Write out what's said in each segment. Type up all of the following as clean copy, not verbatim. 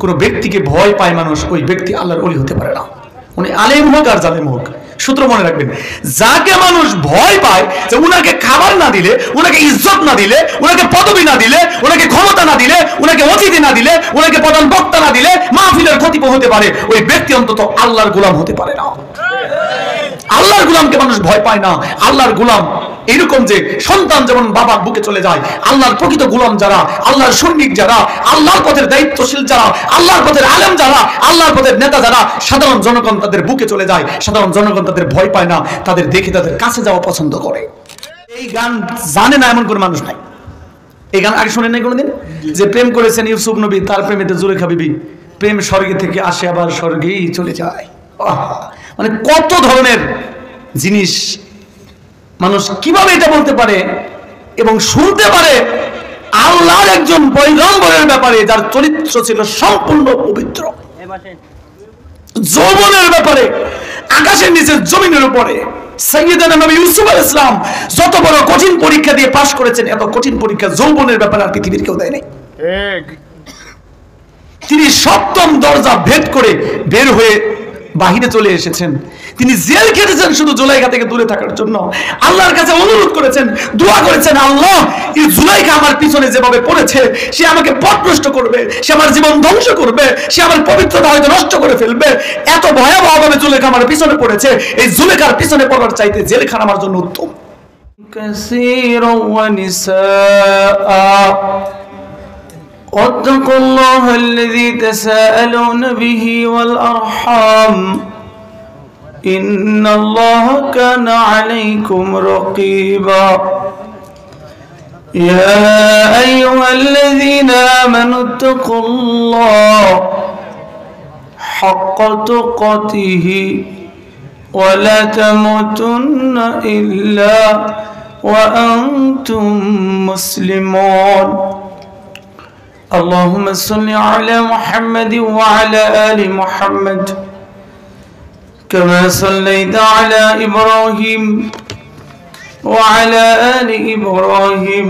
কোনো ব্যক্তিকে ভয় পায় মানুষ, ওই ব্যক্তি আল্লাহর ওলি হতে পারে না, উনি আলেম হোক আর জালেম হোক। সূত্র মনে রাখবেন, যাকে মানুষ ভয় পায় যে উনাকে খাবার না দিলে, উনাকে ইজ্জত না দিলে, উনাকে পদবি না দিলে, উনাকে ক্ষমতা না দিলে, উনাকে অতিথি না দিলে, উনাকে প্রধান বক্তা না দিলে মাহফিলের ক্ষতি হতে পারে, ওই ব্যক্তি অন্তত আল্লাহর গোলাম হতে পারে না। আল্লাহর গোলামকে মানুষ ভয় পায় না। আল্লাহর গোলাম এরকম যে সন্তান যেমন বাবার বুকে চলে যায়, আল্লাহর প্রকৃত গোলাম যারা, আল্লাহর সৈনিক যারা, আল্লাহর পথের দায়িত্বশীল যারা, আল্লাহর পথের আলেম যারা, আল্লাহর পথের নেতা যারা, সাধারণ জনগণ তাদের বুকে চলে যায়, সাধারণ জনগণ তাদের ভয় পায় না, তাদের দেখে তাদের কাছে যাওয়া পছন্দ করে। এই গান জানে না এমন কোন মানুষ নাই। এই গান আগে শোনেন নাই কোনোদিন? যে প্রেম করেছেন ইউসুফ নবী, তার প্রেমেতে জুলেখা বিবি, প্রেম স্বর্গে থেকে আসে আবার স্বর্গেই চলে যায়। মানে কত ধরনের জিনিস মানুষ কিভাবে এটা বলতে পারে এবং শুনতে পারে আল্লাহর একজন পয়গম্বরের ব্যাপারে যার চরিত্র ছিল সম্পূর্ণ পবিত্র, যৌবনের ব্যাপারে আকাশের নিচে জমিনের উপরে সাইয়েদনা নবী ইউসুফ আলাইহিস সালাম যত বড় কঠিন পরীক্ষা দিয়ে পাশ করেছেন, এত কঠিন পরীক্ষা যৌবনের ব্যাপারে আর পৃথিবীর কেউ দেয় নাই। তিনি সপ্তম দরজা ভেদ করে বের হয়ে বাহিরে চলে এসেছেন। তিনি জেল খেটেছেন শুধু জুলাইখা থেকে দূরে থাকার জন্য। আল্লাহর কাছে অনুরোধ করেছেন, দোয়া করেছেন, আল্লাহ এই জুলাইখা আমার পিছনে যেভাবে পড়েছে, সে আমাকে পথভ্রষ্ট করবে, সে আমার জীবন ধ্বংস করবে, সে আমার পবিত্রতা হয়তো নষ্ট করে ফেলবে। এত ভয়াবহভাবে জুলাইখা আমার পিছনে পড়েছে, এই জুলাইখার পিছনে পড়ার চাইতে জেলখানা আমার জন্য উত্তম। কাসীরা ওয়া নিসা واتقوا الله الذي تساءلون به والأرحام إن الله كان عليكم رقيبا يا أيها الذين آمنوا اتقوا الله حق تقاته ولا تموتن إلا وأنتم مسلمون اللهم صل على محمد وعلى آل محمد كما صليت على إبراهيم وعلى آل إبراهيم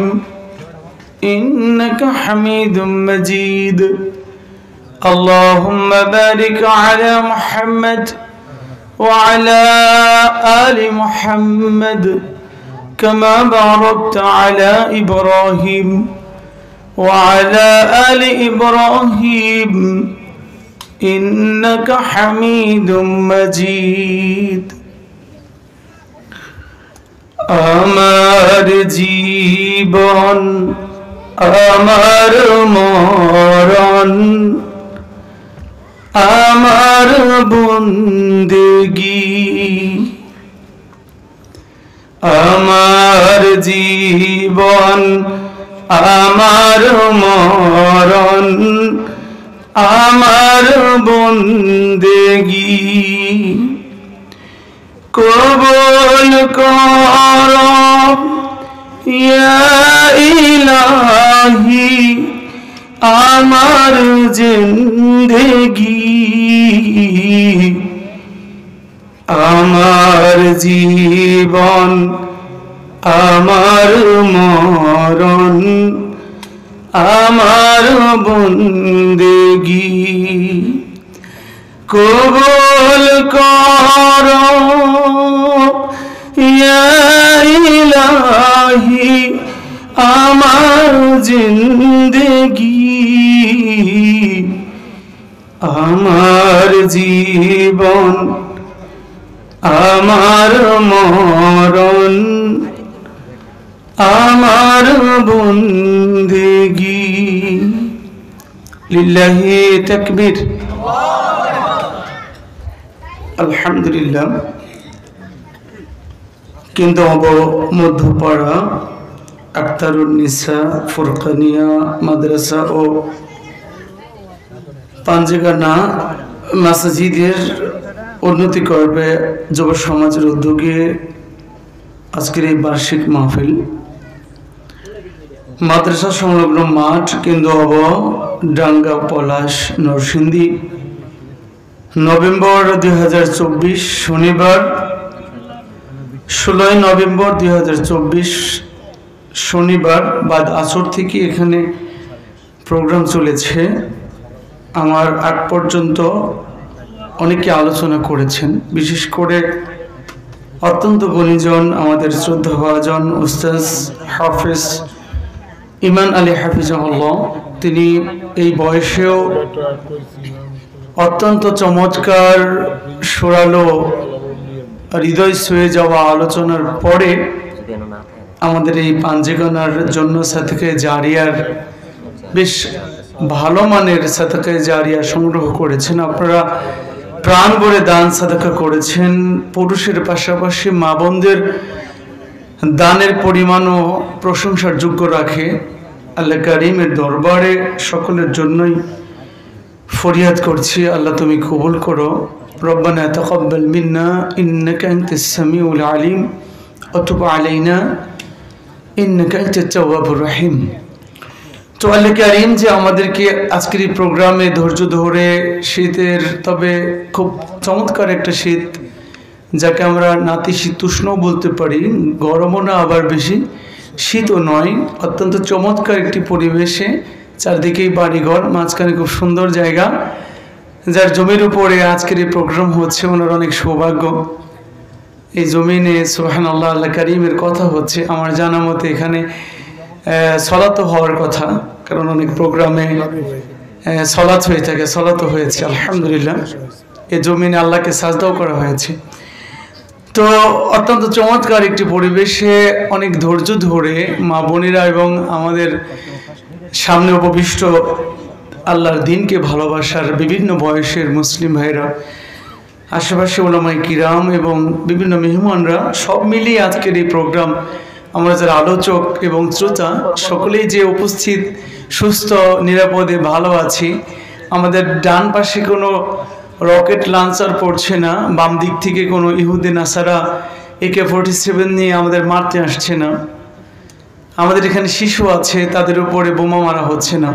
إنك حميد مجيد اللهم بارك على محمد وعلى آل محمد كما باركت على إبراهيم وعلى آل إبراهيم إنك حميد مجيد আমার জীবন আমার মরণ আমার বন্দেগী আমার জীবন আমার মরণ আমার বন্দেগী কবুল কর ইয়া ইলাহি আমার জিন্দেগী আমার জীবন আমার মরণ আমার বন্দেগী কবুল কর ইয়া ইলাহি আমার জিন্দেগী আমার জীবন আমার মরণ আমার বন্দেগী লিল্লাহি তাকবীর আলহামদুলিল্লাহ। কিন্তু মধ্যপাড়া আখতারুন্নিসা ফুরকানিয়া মাদ্রাসা ও পাঞ্জেগানা মাসজিদের উন্নতি করবে যুব সমাজের উদ্যোগে আজকের এই বার্ষিক মাহফিল মাদ্রাসা সংলগ্ন মাঠ কেন্দ্র ডাঙ্গা পলাশ নরসিংদী নভেম্বর 2024 শনিবার 16 নভেম্বর 2024 শনিবার বাদ আসর থেকে এখানে প্রোগ্রাম চলেছে। আমার আগ পর্যন্ত অনেকে আলোচনা করেছেন, বিশেষ করে অত্যন্ত গুণীজন আমাদের শ্রদ্ধাভাজন উস্তাজ হাফেজ ইমান আলী হাফিজাহুল্লাহ। তিনি এই বয়সেও অত্যন্ত চমৎকার সরালো হৃদয় ছুঁয়ে যাওয়া আলোচনার পরে আমাদের এই পাঞ্জেগানার জন্য সাদকায়ে জারিয়ার বেশ ভালো মানের সাদকায়ে জারিয়া সংগ্রহ করেছেন। আপনারা প্রাণ ভরে দান সাদাকা করেছেন। পুরুষের পাশাপাশি মা বোনদের দানের পরিমাণও প্রশংসার যোগ্য রাখে। আল্লাহ কারীমের দরবারে সকলের জন্যই ফরিয়াদ করছি, আল্লাহ তুমি কবুল করো। রব্বানা তাকাব্বাল মিন্না ইন্নাকা আনতাস সামিউল আলিম ওয়া তুব আলাইনা ইন্নাকা আনতাত তাওয়াবুর রহিম। তো আল্লাহ কারীম যে আমাদেরকে আজকের এই প্রোগ্রামে ধৈর্য ধরে শীতের, তবে খুব চমৎকার একটা শীত, যাকে আমরা নাতিশীতোষ্ণ বলতে পারি, গরমও না আবার বেশি শীতও নয়, অত্যন্ত চমৎকার একটি পরিবেশে, চারদিকেই বাড়িঘর, মাঝখানে খুব সুন্দর জায়গা, যার জমির উপরে আজকের এই প্রোগ্রাম হচ্ছে, ওনার অনেক সৌভাগ্য। এই জমিনে সুবহানাল্লাহ আল্লাহ কারীমের কথা হচ্ছে। আমার জানা মতে এখানে সলাত হওয়ার কথা, কারণ অনেক প্রোগ্রামে সলাত হয়ে থাকে, সলাত হয়েছে আলহামদুলিল্লাহ। এই জমিনে আল্লাহকে সাজদাও করা হয়েছে। তো অত্যন্ত চমৎকার একটি পরিবেশে অনেক ধৈর্য ধরে মা বোনেরা এবং আমাদের সামনে উপবিষ্ট আল্লাহর দ্বীনকে ভালোবাসার বিভিন্ন বয়সের মুসলিম ভাইরা, আশেপাশে উলামায়ে কিরাম এবং বিভিন্ন মেহমানরা, সব মিলিয়ে আজকের এই প্রোগ্রাম, আমরা যারা আলোচক এবং শ্রোতা সকলেই যে উপস্থিত, সুস্থ নিরাপদে ভালো আছি। আমাদের ডান পাশে কোনো রকেট লঞ্চার পড়ছে না, বাম দিক থেকে কোনো ইহুদি নাসারা AK-47 নিয়ে আমাদের মারতে আসছে না। আমাদের এখানে শিশু আছে, তাদের উপরে বোমা মারা হচ্ছে না।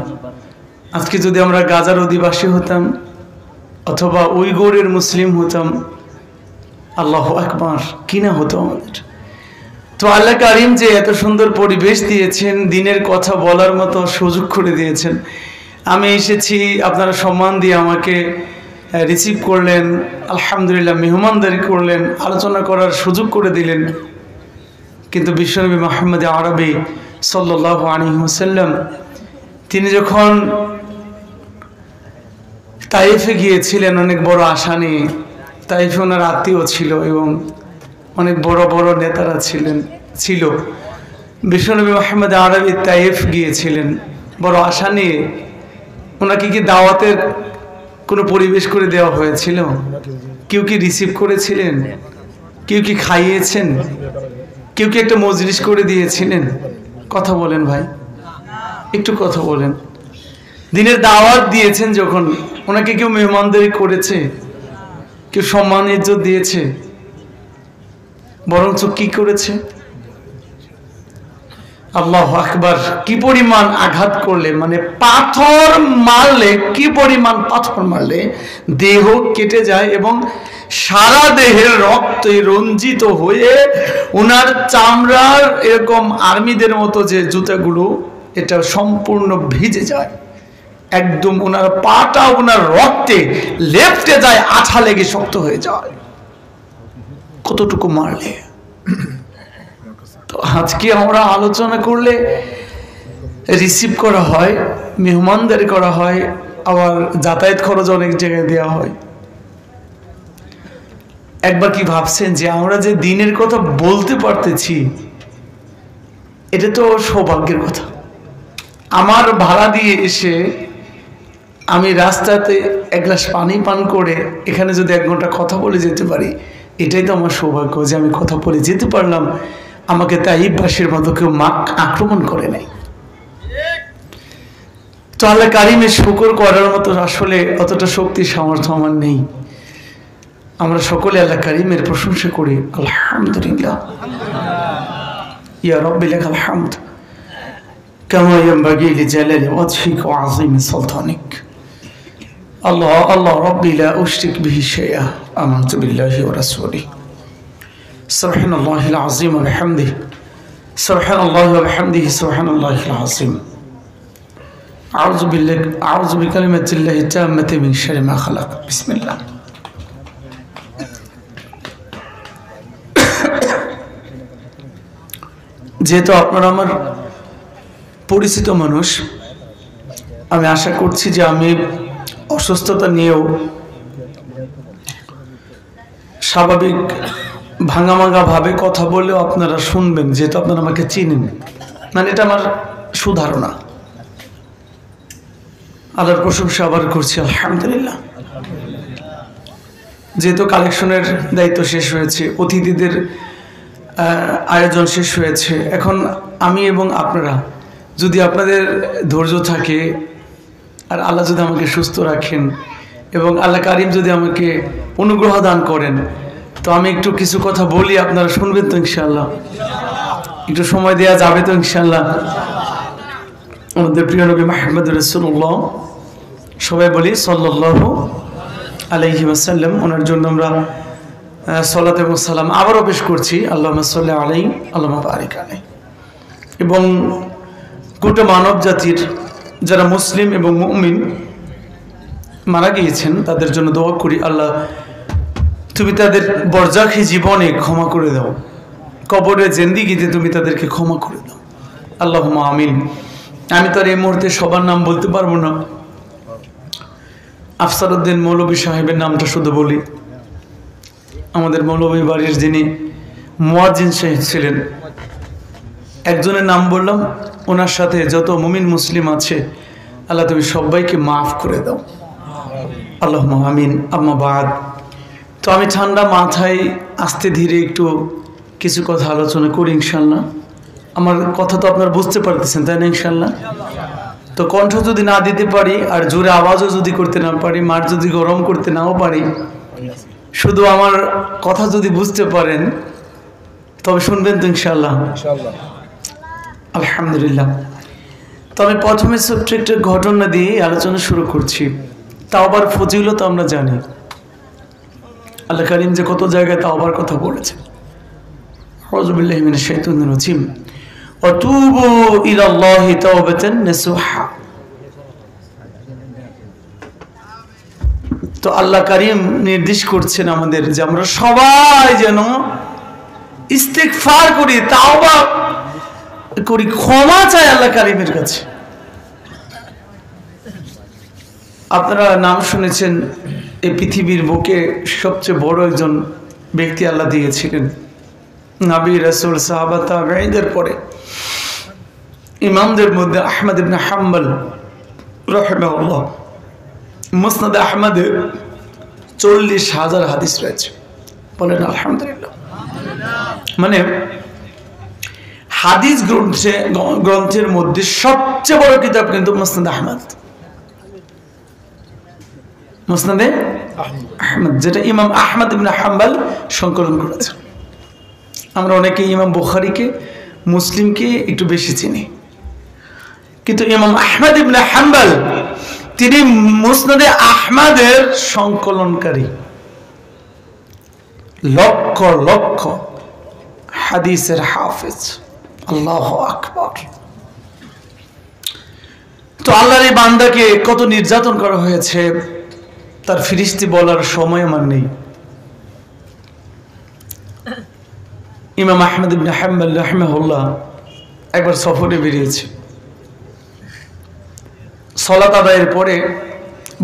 আজকে যদি আমরা গাজার অধিবাসী হতাম অথবা উইগুরের মুসলিম হতাম, আল্লাহু আকবার, কি না হতো আমাদের। তো আল্লাহ কারীম যে এত সুন্দর পরিবেশ দিয়েছেন, দিনের কথা বলার মতো সুযোগ করে দিয়েছেন। আমি এসেছি, আপনারা সম্মান দিয়ে আমাকে রিসিভ করলেন, আলহামদুলিল্লাহ, মেহমানদারি করলেন, আলোচনা করার সুযোগ করে দিলেন। কিন্তু বিশ্বনবী মুহাম্মদ আরবি সাল্লাল্লাহু আলাইহি ওয়াসাল্লাম তিনি যখন তাইফে গিয়েছিলেন অনেক বড় আশা নিয়ে, তাইফে ওনার আত্মীয় ছিল এবং অনেক বড় বড় নেতারা ছিল। বিশ্বনবী মুহাম্মদ আরবি তাইফ গিয়েছিলেন বড় আশা নিয়ে। ওনাকে কি দাওয়াতের কোনো পরিবেশ করে দেওয়া হয়েছিল? কেউ কি রিসিভ করেছিলেন? কেউ কি খাইয়েছেন? কেউ কি একটা মজলিস করে দিয়েছিলেন? কথা বলেন ভাই, একটু কথা বলেন। দিনের দাওয়াত দিয়েছেন যখন, ওনাকে কেউ মেহমানদারি করেছে? কেউ সম্মান ইজ্জত দিয়েছে? বরঞ্চ কি করেছে? আল্লাহু আকবার, কি পরিমাণ আঘাত করলে, মানে পাথর মারলে, কি পরিমাণ পাথর মারলে দেহ কেটে যায় এবং সারা দেহের রক্তে রঞ্জিত হয়ে ওনার চামড়ার এরকম আর্মিদের মতো যে জুতাগুলো, এটা সম্পূর্ণ ভিজে যায় একদম। ওনার পাটা ওনার রক্তে লেপ্টে যায়, আঠা লেগে শক্ত হয়ে যায়। কতটুকু মারলে। তো আজকে আমরা আলোচনা করলে রিসিভ করা হয়, মেহমানদারি করা হয়, আবার যাতায়াত খরচ অনেক জায়গায় দেওয়া হয়। একবার কি ভাবছেন যে আমরা যে দিনের কথা বলতে পারতেছি, এটা তো সৌভাগ্যের কথা। আমার ভাড়া দিয়ে এসে আমি রাস্তাতে এক গ্লাস পানি পান করে এখানে যদি 1 ঘন্টা কথা বলে যেতে পারি, এটাই তো আমার সৌভাগ্য যে আমি কথা বলে যেতে পারলাম। আমাকে তাইফবাসীর মতো কেউ আক্রমণ করে নাই। তো আল্লাহ কারীমের শুকর করার মতো আসলে অতটা শক্তি সামর্থ্য আমার নেই। আমরা সকলে আল্লাহ কারীমের প্রশংসা করি, আলহামদুলিল্লাহ, ইয়া রাব্বি লাকাল হামদ কামা ইয়ানবাগি লিজালালি ওয়াজহিকা ওয়া আযীমি সুলতানিক। আল্লাহ আল্লাহ রাব্বি লা উশরিক বিহি শাইআ, আমানতু বিল্লাহি ওয়া রাসূলিহি। সুবহানাল্লাহিল আযীম ওয়া বিহামদিহি, সুবহানাল্লাহি ওয়া বিহামদিহি, সুবহানাল্লাহিল আযীম। আউযু বিকালিমাতিল্লাহি তাম্মাতি মিন শাররি মা খালাক। বিসমিল্লাহ। যেহেতু আপনারা আমার পরিচিত মানুষ, আমি আশা করছি যে আমি অসুস্থতা নিয়েও স্বাভাবিক ভাঙা ভাবে কথা বলেও আপনারা শুনবেন, যেহেতু আপনারা আমাকে চিনেন। মানে এটা আমার সুধারণা। আল্লাহর প্রশংসা আবার করছি, আলহামদুলিল্লাহ। যেহেতু কালেকশনের দায়িত্ব শেষ হয়েছে, অতিথিদের আয়োজন শেষ হয়েছে, এখন আমি এবং আপনারা যদি আপনাদের ধৈর্য থাকে আর আল্লাহ যদি আমাকে সুস্থ রাখেন এবং আল্লাহ কারিম যদি আমাকে অনুগ্রহ দান করেন, তো আমি একটু কিছু কথা বলি, আপনারা শুনবেন তো ইনশাআল্লাহ? একটু সময় দেওয়া যাবে তো ইনশাআল্লাহ? আমাদের প্রিয় নবী মুহাম্মদ রাসূলুল্লাহ, সবাই বলি সাল্লাল্লাহু আলাইহি ওয়াসাল্লাম, ওনার জন্য আমরা সালাত এবং সালাম আবারও পেশ করছি। আল্লাহুম্মা সাল্লি আলাইহি আল্লাহুম্মা বারিক আলাইহি। এবং গোটা মানব জাতির যারা মুসলিম এবং মুমিন মারা গিয়েছেন তাদের জন্য দোয়া করি, আল্লাহ তুমি তাদের বরজাখী জীবনে ক্ষমা করে দাও, কবরে জিন্দেগিতে তুমি তাদেরকে ক্ষমা করে দাও, আল্লাহুম্মা আমিন। আমি তো আর এই মুহূর্তে সবার নাম বলতে পারবো না, আফসারউদ্দিন মৌলভী সাহেবের নামটা শুধু বলি। আমাদের মৌলভী বাড়ির যিনি মুয়াজ্জিন সাহেব ছিলেন, একজনের নাম বললাম, ওনার সাথে যত মুমিন মুসলিম আছে আল্লাহ তুমি সবাইকে মাফ করে দাও, আল্লাহুম্মা আমিন। আম্মা বাদ। তো আমি ঠান্ডা মাথায় আস্তে ধীরে একটু কিছু কথা আলোচনা করি ইনশাল্লাহ। আমার কথা তো আপনারা বুঝতে পারতেছেন, তাই না ইনশাল্লাহ? তো কণ্ঠ যদি না দিতে পারি আর জোরে আওয়াজও যদি করতে না পারি, মাঠ যদি গরম করতে নাও পারি, শুধু আমার কথা যদি বুঝতে পারেন তবে শুনবেন তো ইনশাল্লাহ? আলহামদুলিল্লাহ। তো আমি প্রথমে ছোট্ট একটা ঘটনা দিয়ে আলোচনা শুরু করছি। তাওবার ফজিলত আমরা জানি, আল্লাহ কারীম যে কত জায়গায় তাওবার কথা বলেছেন। আউযু বিল্লাহি মিনাশ শাইতানির রাজিম। ওয়াতুবু ইলাল্লাহি তাওবাতান নাসুহা। তো আল্লাহ কারীম নির্দেশ করছেন আমাদের যে আমরা সবাই যেন ইস্তিগফার করি, তাওবা করি, ক্ষমা চাই আল্লাহ কারীমের কাছে। আপনারা নাম শুনেছেন, এই পৃথিবীর বুকে সবচেয়ে বড় একজন ব্যক্তি আল্লাহ দিয়েছিলেন, নবী রাসূল সাহাবা তাবেঈদের পরে ইমামদের মধ্যে আহমদ ইবনে হাম্বল রাহিমাহুল্লাহ। মুসনাদ আহমদে 40,000 হাদিস রয়েছে, বলেন আলহামদুলিল্লাহ। মানে হাদিস গ্রন্থের মধ্যে সবচেয়ে বড় কিতাব কিন্তু মুসনাদ আহমদ, মুসনাদে আহমদ, যেটা ইমাম আহমদ ইবনে হাম্বল সংকলন করেছেন। আমরা অনেকে ইমাম বুখারীকে, মুসলিমকে একটু বেশি চিনি, কিন্তু ইমাম আহমদ ইবনে হাম্বল তিনি মুসনাদে আহমদের সংকলনকারী, লক্ষ লক্ষ হাদিসের হাফেজ। আল্লাহু আকবার। তো আল্লাহর এই বান্দাকে কত নির্যাতন করা হয়েছে তার ফিরিস্তি বলার সময় আমার নেই। ইমাম আহমদ ইবনে হাম্বল রাহিমাহুল্লাহ একবার সফরে বেরিয়েছে, সালাত আদায়ের পরে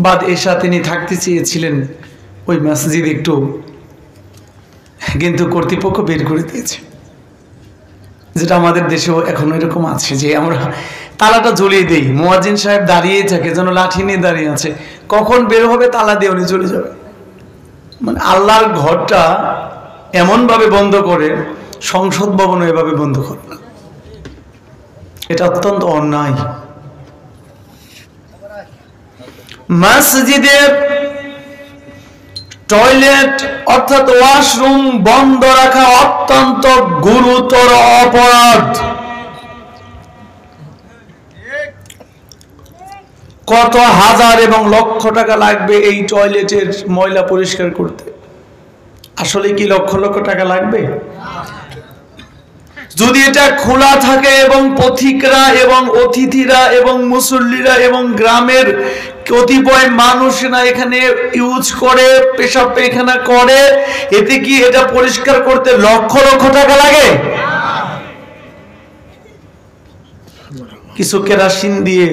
বাদ এশা তিনি থাকতে চেয়েছিলেন ওই মসজিদ একটু, কিন্তু কর্তৃপক্ষ বের করে দিয়েছে। যেটা আমাদের দেশেও এখন এরকম আছে যে আমরা তালাটা ঝুলিয়ে দেই, মুয়াজ্জিন সাহেব দাঁড়িয়ে থাকে যেন লাঠি নিয়ে দাঁড়িয়ে আছে, কখন বের হবে তালা দিয়ে উনি চলে যাবে। মানে আল্লাহর ঘরটা এমনভাবে বন্ধ করে, সংসদ ভবন এভাবে বন্ধ করে না, এটা অত্যন্ত অন্যায়। মসজিদের টয়লেট অর্থাৎ ওয়াশরুম বন্ধ রাখা অত্যন্ত গুরুতর অপরাধ। কত হাজার এবং লক্ষ টাকা লাগবে এই টয়লেটের ময়লা পরিষ্কার করতে? আসলে কি লক্ষ লক্ষ টাকা লাগবে? যদি এটা খোলা থাকে এবং পথিকরা এবং অতিথিরা এবং মুসল্লিরা এবং গ্রামের কতিপয় মানুষরা এখানে ইউজ করে, পেশাব পায়খানা করে, এতে কি এটা পরিষ্কার করতে লক্ষ লক্ষ টাকা লাগে? কিছু কেরাসিন দিয়ে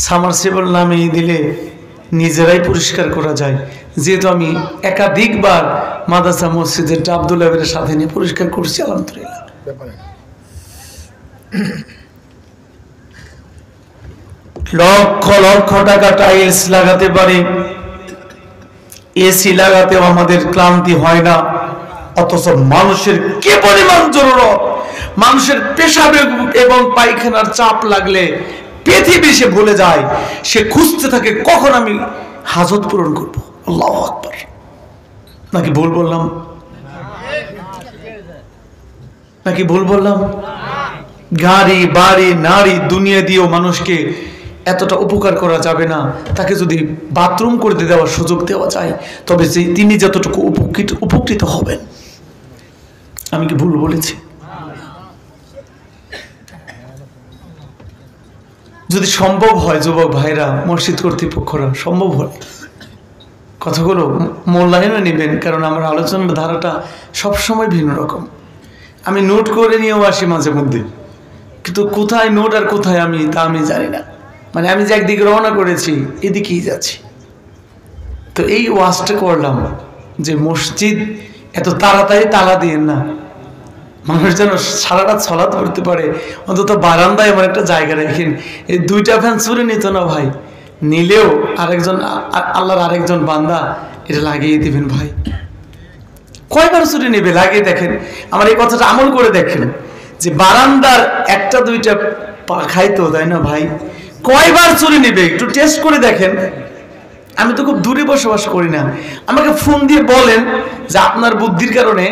সামারসেবল নামিয়ে দিলে নিজেরাই পরিষ্কার করা যায়। যেহেতু আমি একাধিকবার মাদ্রাসা মসজিদের আব্দুল্লাহের সাথে নিয়ে পরিষ্কার করছি, আলহামদুলিল্লাহ। লক্ষ লক্ষ টাকা টাইলস লাগাতে পারি, এসি লাগাতেও আমাদের ক্লান্তি হয় না। অথচ মানুষের কি পরিমাণ জরুরত, মানুষের পেশাব এবং পায়খানার চাপ লাগলে পৃথিবী সে ভুলে যায়, সে খুঁজতে থাকে কখন আমি হাজত পূরণ করব। আল্লাহু আকবার। নাকি ভুল বললাম? নাকি ভুল বললাম? গাড়ি বাড়ি নারী দুনিয়া দিয়েও মানুষকে এতটা উপকার করা যাবে না। তাকে যদি বাথরুম করে দেওয়ার সুযোগ দেওয়া যায়, তবে তিনি যতটুকু উপকৃত হবেন। আমি কি ভুল বলেছি? যদি সম্ভব হয় যুবক ভাইরা, মসজিদ কর্তৃপক্ষরা সম্ভব হয় কথাগুলো মূল্যায়নে নেবেন, কারণ আমার আলোচনার ধারাটা সবসময় ভিন্ন রকম। আমি নোট করে নিয়েও আসি মাঝে মধ্যে, কিন্তু কোথায় নোট আর কোথায় আমি তা আমি জানি না। মানে আমি যে একদিকে রওনা করেছি এদিকেই যাচ্ছি। তো এই ওয়াজটা করলাম যে মসজিদ এত তাড়াতাড়ি তালা দিয়েন না, মানুষ যেন সারা রাত সালাত করতে পারে। অন্তত বারান্দায় আমার একটা জায়গা রাখেন। এই দুইটা ফ্যান চুরি নিত না ভাই, নিলেও আরেকজন আল্লাহর আরেকজন বান্দা এটা লাগিয়ে দিবেন ভাই। কয়বার চুরি নেবে লাগিয়ে দেখেন। আমার এই কথাটা আমল করে দেখেন যে বারান্দার একটা দুইটা খাইতো, তাই না ভাই? কয়বার চুরি নেবে একটু টেস্ট করে দেখেন। আমি তো খুব দূরে বসবাস করি না, আমাকে ফোন দিয়ে বলেন যে আপনার বুদ্ধির কারণে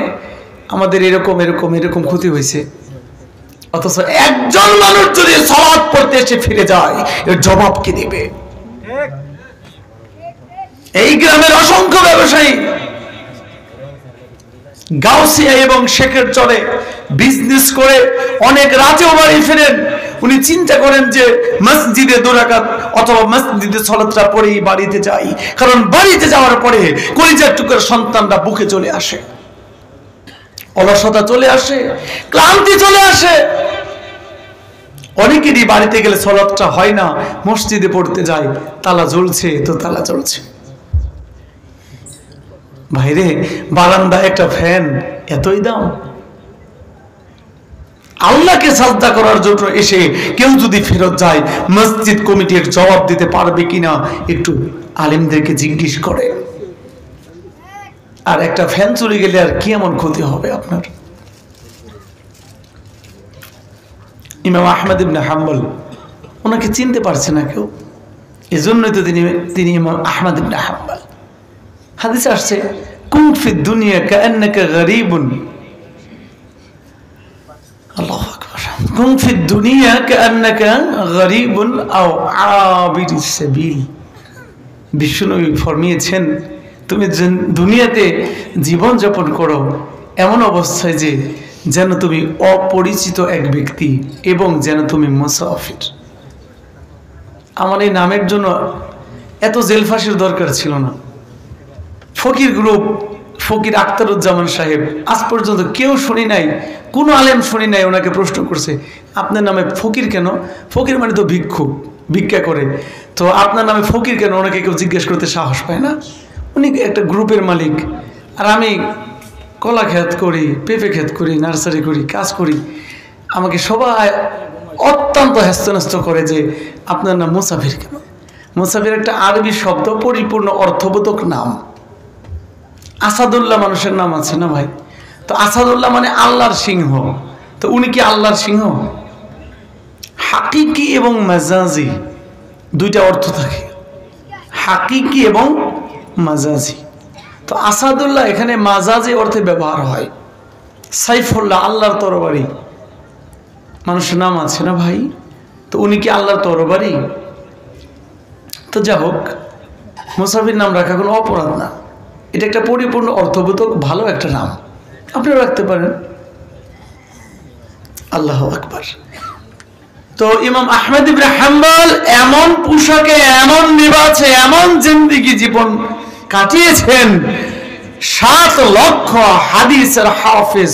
আমাদের এরকম এরকম এরকম ক্ষতি হয়েছে। অথচ একজন মানুষ যদি সালাত পড়তে এসে ফিরে যায়, এর জবাব কে দেবে? এই গ্রামের অসংখ্য ব্যবসায়ী গাউসিয়া এবং শেখের চলে বিজনেস করে অনেক রাতেও বাড়ি ফেরেন। উনি চিন্তা করেন যে মসজিদে 2 রাকাত অথবা মসজিদে সালাতটা পড়েই বাড়িতে যাই, কারণ বাড়িতে যাওয়ার পরে কলিজার টুকরা সন্তানরা বুকে চলে আসে, অলসতা চলে আসে, ক্লান্তি চলে আসে। অনেকেরই বাড়িতে গেলে সালাতটা হয় না, মসজিদে পড়তে যায়, তালা জ্বলছে তো তালা জ্বলছে। ভাইরে বারান্দায় একটা ফ্যান এতই দাম। আল্লাহকে সাজদা করার জন্য এসে কেউ যদি ফেরত যায়, মসজিদ কমিটির জবাব দিতে পারবে কিনা একটু আলেমদেরকে জিজ্ঞেস করে। আর একটা ফ্যান চলে গেলে আর কি এমন ক্ষতি হবে আপনার? ইমাম আহমদ ইবনে হাম্বল, ওনাকে চিনতে পারছে না কেউ, এজন্যই তো তিনি ইমাম আহমদ ইবনে হাম্বল। হাদিসে আসছে কুন ফি দুনিয়া কাআন্নাকা গরীবুন, আল্লাহু আকবার, কুন ফি দুনিয়া কাআন্নাকা গরীবুন আও আবিরুস সাবিল। বিশ্বনবী ফরমিয়েছেন, তুমি দুনিয়াতে জীবন যাপন করো এমন অবস্থায় যে যেন তুমি অপরিচিত এক ব্যক্তি এবং যেন তুমি মুসাফির। আমার এই নামের জন্য এত জেলফাঁসির দরকার ছিল না। ফকির গ্রুপ, ফকির আখতারুজ্জামান সাহেব, আজ পর্যন্ত কেউ শুনি নাই, কোনো আলেম শুনি নাই ওনাকে প্রশ্ন করছে আপনার নামে ফকির কেন? ফকির মানে তো ভিক্ষুক, ভিক্ষা করে, তো আপনার নামে ফকির কেন? ওনাকে কেউ জিজ্ঞেস করতে সাহস পায় না। উনি একটা গ্রুপের মালিক, আর আমি কলা ক্ষেত করি, পেঁপে ক্ষেত করি, নার্সারি করি, কাজ করি। আমাকে সবাই অত্যন্ত হ্যাস্ত করে যে আপনার নাম মুসাফির কেন? মুসাফির একটা আরবি শব্দ, পরিপূর্ণ অর্থবোধক নাম। আসাদুল্লাহ মানুষের নাম আছে না ভাই? তো আসাদুল্লাহ মানে আল্লাহর সিংহ, তো উনি কি আল্লাহর সিংহ? হাকিকি এবং মাজাজি দুইটা অর্থ থাকে, হাকিকি এবং মাজাজি। তো আসাদুল্লাহ এখানে মাজাজি অর্থে ব্যবহার হয়। সাইফুল্লাহ আল্লাহর তরবারি মানুষের নাম আছে না ভাই? তো উনি কি আল্লাহর তরবারি? তো যা হোক, মুসাফির নাম রাখা কোনো অপরাধ না, এটা একটা পরিপূর্ণ অর্থবোধক ভালো একটা নাম, আপনি রাখতে পারেন। আল্লাহু আকবার। তো ইমাম আহমদ ইবনে হাম্বল এমন পোশাকে, এমন লিবাসে, এমন জিন্দেগি জীবন কাটিয়েছেন, 7 লক্ষ হাদিসের হাফেজ,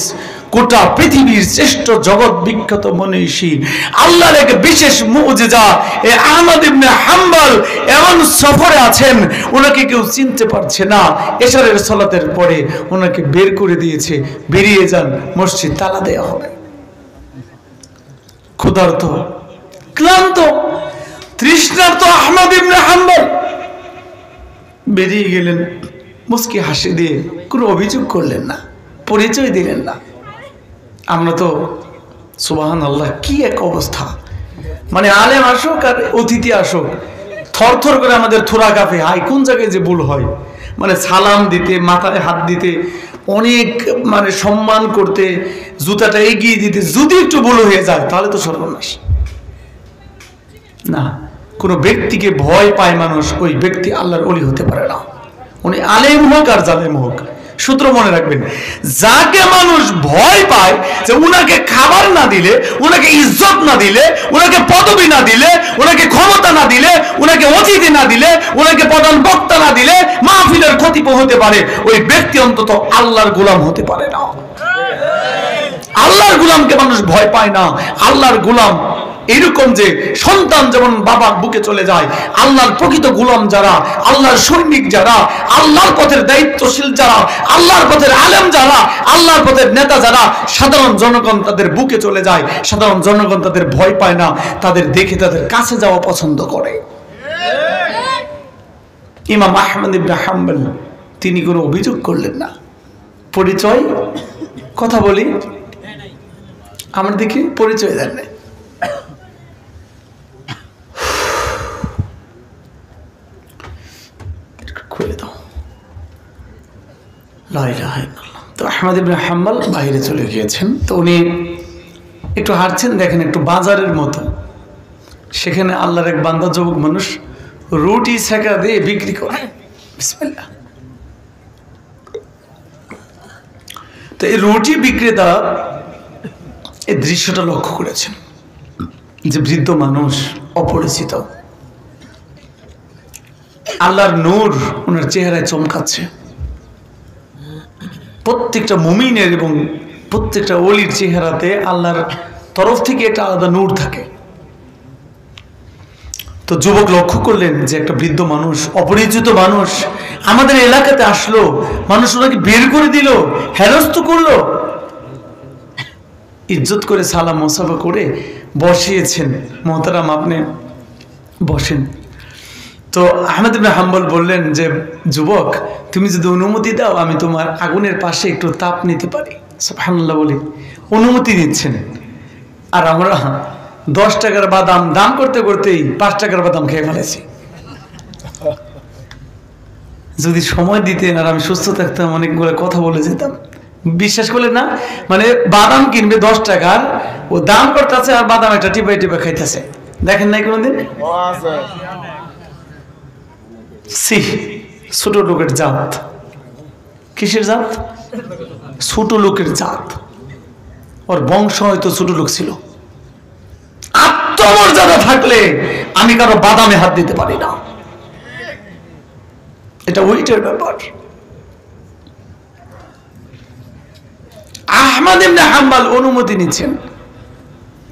গোটা পৃথিবীর শ্রেষ্ঠ জগৎ বিখ্যাত মনীষী, আল্লাহর এক বিশেষ মুজিজা এই আহমদ ইবনে হাম্বল এমন সফরে আছেন, ওনাকে কেউ চিনতে পারছে না। এশারের সালাতের পরে ওনাকে বের করে দিয়েছে, বেরিয়ে যান, মসজিদ তালা দেওয়া হবে। ক্ষুধার্ত, ক্লান্ত, তৃষ্ণার্ত আহমদ ইবনে হাম্বল বেরিয়ে গেলেন, মুস্কি হাসি দিয়ে, কোনো অভিযোগ করলেন না, পরিচয় দিলেন না। আমরা তো সুবহানাল্লাহ, কি এক অবস্থা! মানে আলেম আসুক আর অতিথি আসুক, থর থর করে আমাদের থোড়া কাঁপে, হাই কোন জায়গায় যে ভুল হয়। মানে সালাম দিতে, মাথায় হাত দিতে, অনেক মানে সম্মান করতে, জুতাটা এগিয়ে দিতে, যদি একটু ভুল হয়ে যায় তাহলে তো সর্বনাশ। না, কোনো ব্যক্তিকে ভয় পায় মানুষ, ওই ব্যক্তি আল্লাহর ওলি হতে পারে না। উনি আলেম হোক আর জালেম হোক, সূত্র মনে রাখবেন, যাকে মানুষ ভয় পায় যে উনাকে খাবার না দিলে, উনাকে ইজ্জত না দিলে, উনাকে পদবি না দিলে, উনাকে ক্ষমতা না দিলে, উনাকে অতিথি না দিলে, উনাকে প্রধান বক্তা না দিলে মাহফিলের ক্ষতি হতে পারে, ওই ব্যক্তি অন্তত আল্লাহর গোলাম হতে পারে না। আল্লাহর গোলামকে মানুষ ভয় পায় না। আল্লাহর গোলাম এরকম যে সন্তান যেমন বাবার বুকে চলে যায়, আল্লাহর প্রকৃত গোলাম যারা, আল্লাহর সৈনিক যারা, আল্লাহর পথের দায়িত্বশীল যারা, আল্লাহর পথের আলেম যারা, আল্লাহর পথের নেতা যারা, সাধারণ জনগণ তাদের বুকে চলে যায়, সাধারণ জনগণ তাদের ভয় পায় না, তাদের দেখে তাদের কাছে যাওয়া পছন্দ করে। ইমাম আহমদ ইবনে হাম্বল তিনি কোনো অভিযোগ করলেন না। পরিচয়, কথা বলি, আমার দিকে পরিচয় দেন না। খুলে দাও, লা ইলাহা ইল্লাল্লাহ। তো আহমদ ইবনে হাম্বল বাইরে চলে গিয়েছেন। তো উনি একটু হাঁটছেন, দেখেন একটু বাজারের মতো, সেখানে আল্লাহর এক বান্দা যুবক মানুষ রুটি সেকা দিয়ে বিক্রি করে। বিসমিল্লাহ। তো এই রুটি বিক্রেতা এই দৃশ্যটা লক্ষ্য করেছেন যে বৃদ্ধ মানুষ, অপরিচিত, আল্লাহর নূর ওনার চেহারায় চমকাচ্ছে। প্রত্যেকটা মুমিনের এবং প্রত্যেকটা ওলির চেহারাতে আল্লাহর তরফ থেকে একটা আলাদা নূর থাকে। তো যুবক লক্ষ্য করলেন যে একটা বৃদ্ধ মানুষ, অপরিচিত মানুষ আমাদের এলাকাতে আসলো, মানুষ ওনাকে বের করে দিল, হেনস্থ করলো, ইজ্জত করে সালাম মোসাফা করে বসিয়েছেন। মোহতারাম, আপনি বসেন। তো আহমদ ইবনে হাম্বল বললেন যে, যুবক, তুমি যদি অনুমতি দাও আমি তোমার আগুনের পাশে একটু তাপ নিতে পারি। সুবহানাল্লাহ বলি, অনুমতি দিচ্ছেন। আর আমরা 10 টাকার বাদাম দাম করতে করতেই 5 টাকার বাদাম খেয়ে ফেলেছি। যদি সময় দিতেন আর আমি সুস্থ থাকতাম, অনেকগুলো কথা বলে যেতাম। বিশ্বাস করলে না, মানে বাদাম কিনবে 10 টাকার, ও দাম করতেছে আর বাদাম একটা টিপে টিপে খাইতেছে। দেখেন নাই কোনোদিন? সি, ছোট লোকের জাত। কিসের জাত? ছোট লোকের জাত। ওর বংশ হয়তো ছোট লোক ছিল। আত্মমর্যাদা থাকলে আমি কারো বাদামে হাত দিতে পারি না, এটা ওইটার ব্যাপার। আহমদ ইবনে হাম্বল অনুমতি নিচ্ছেন।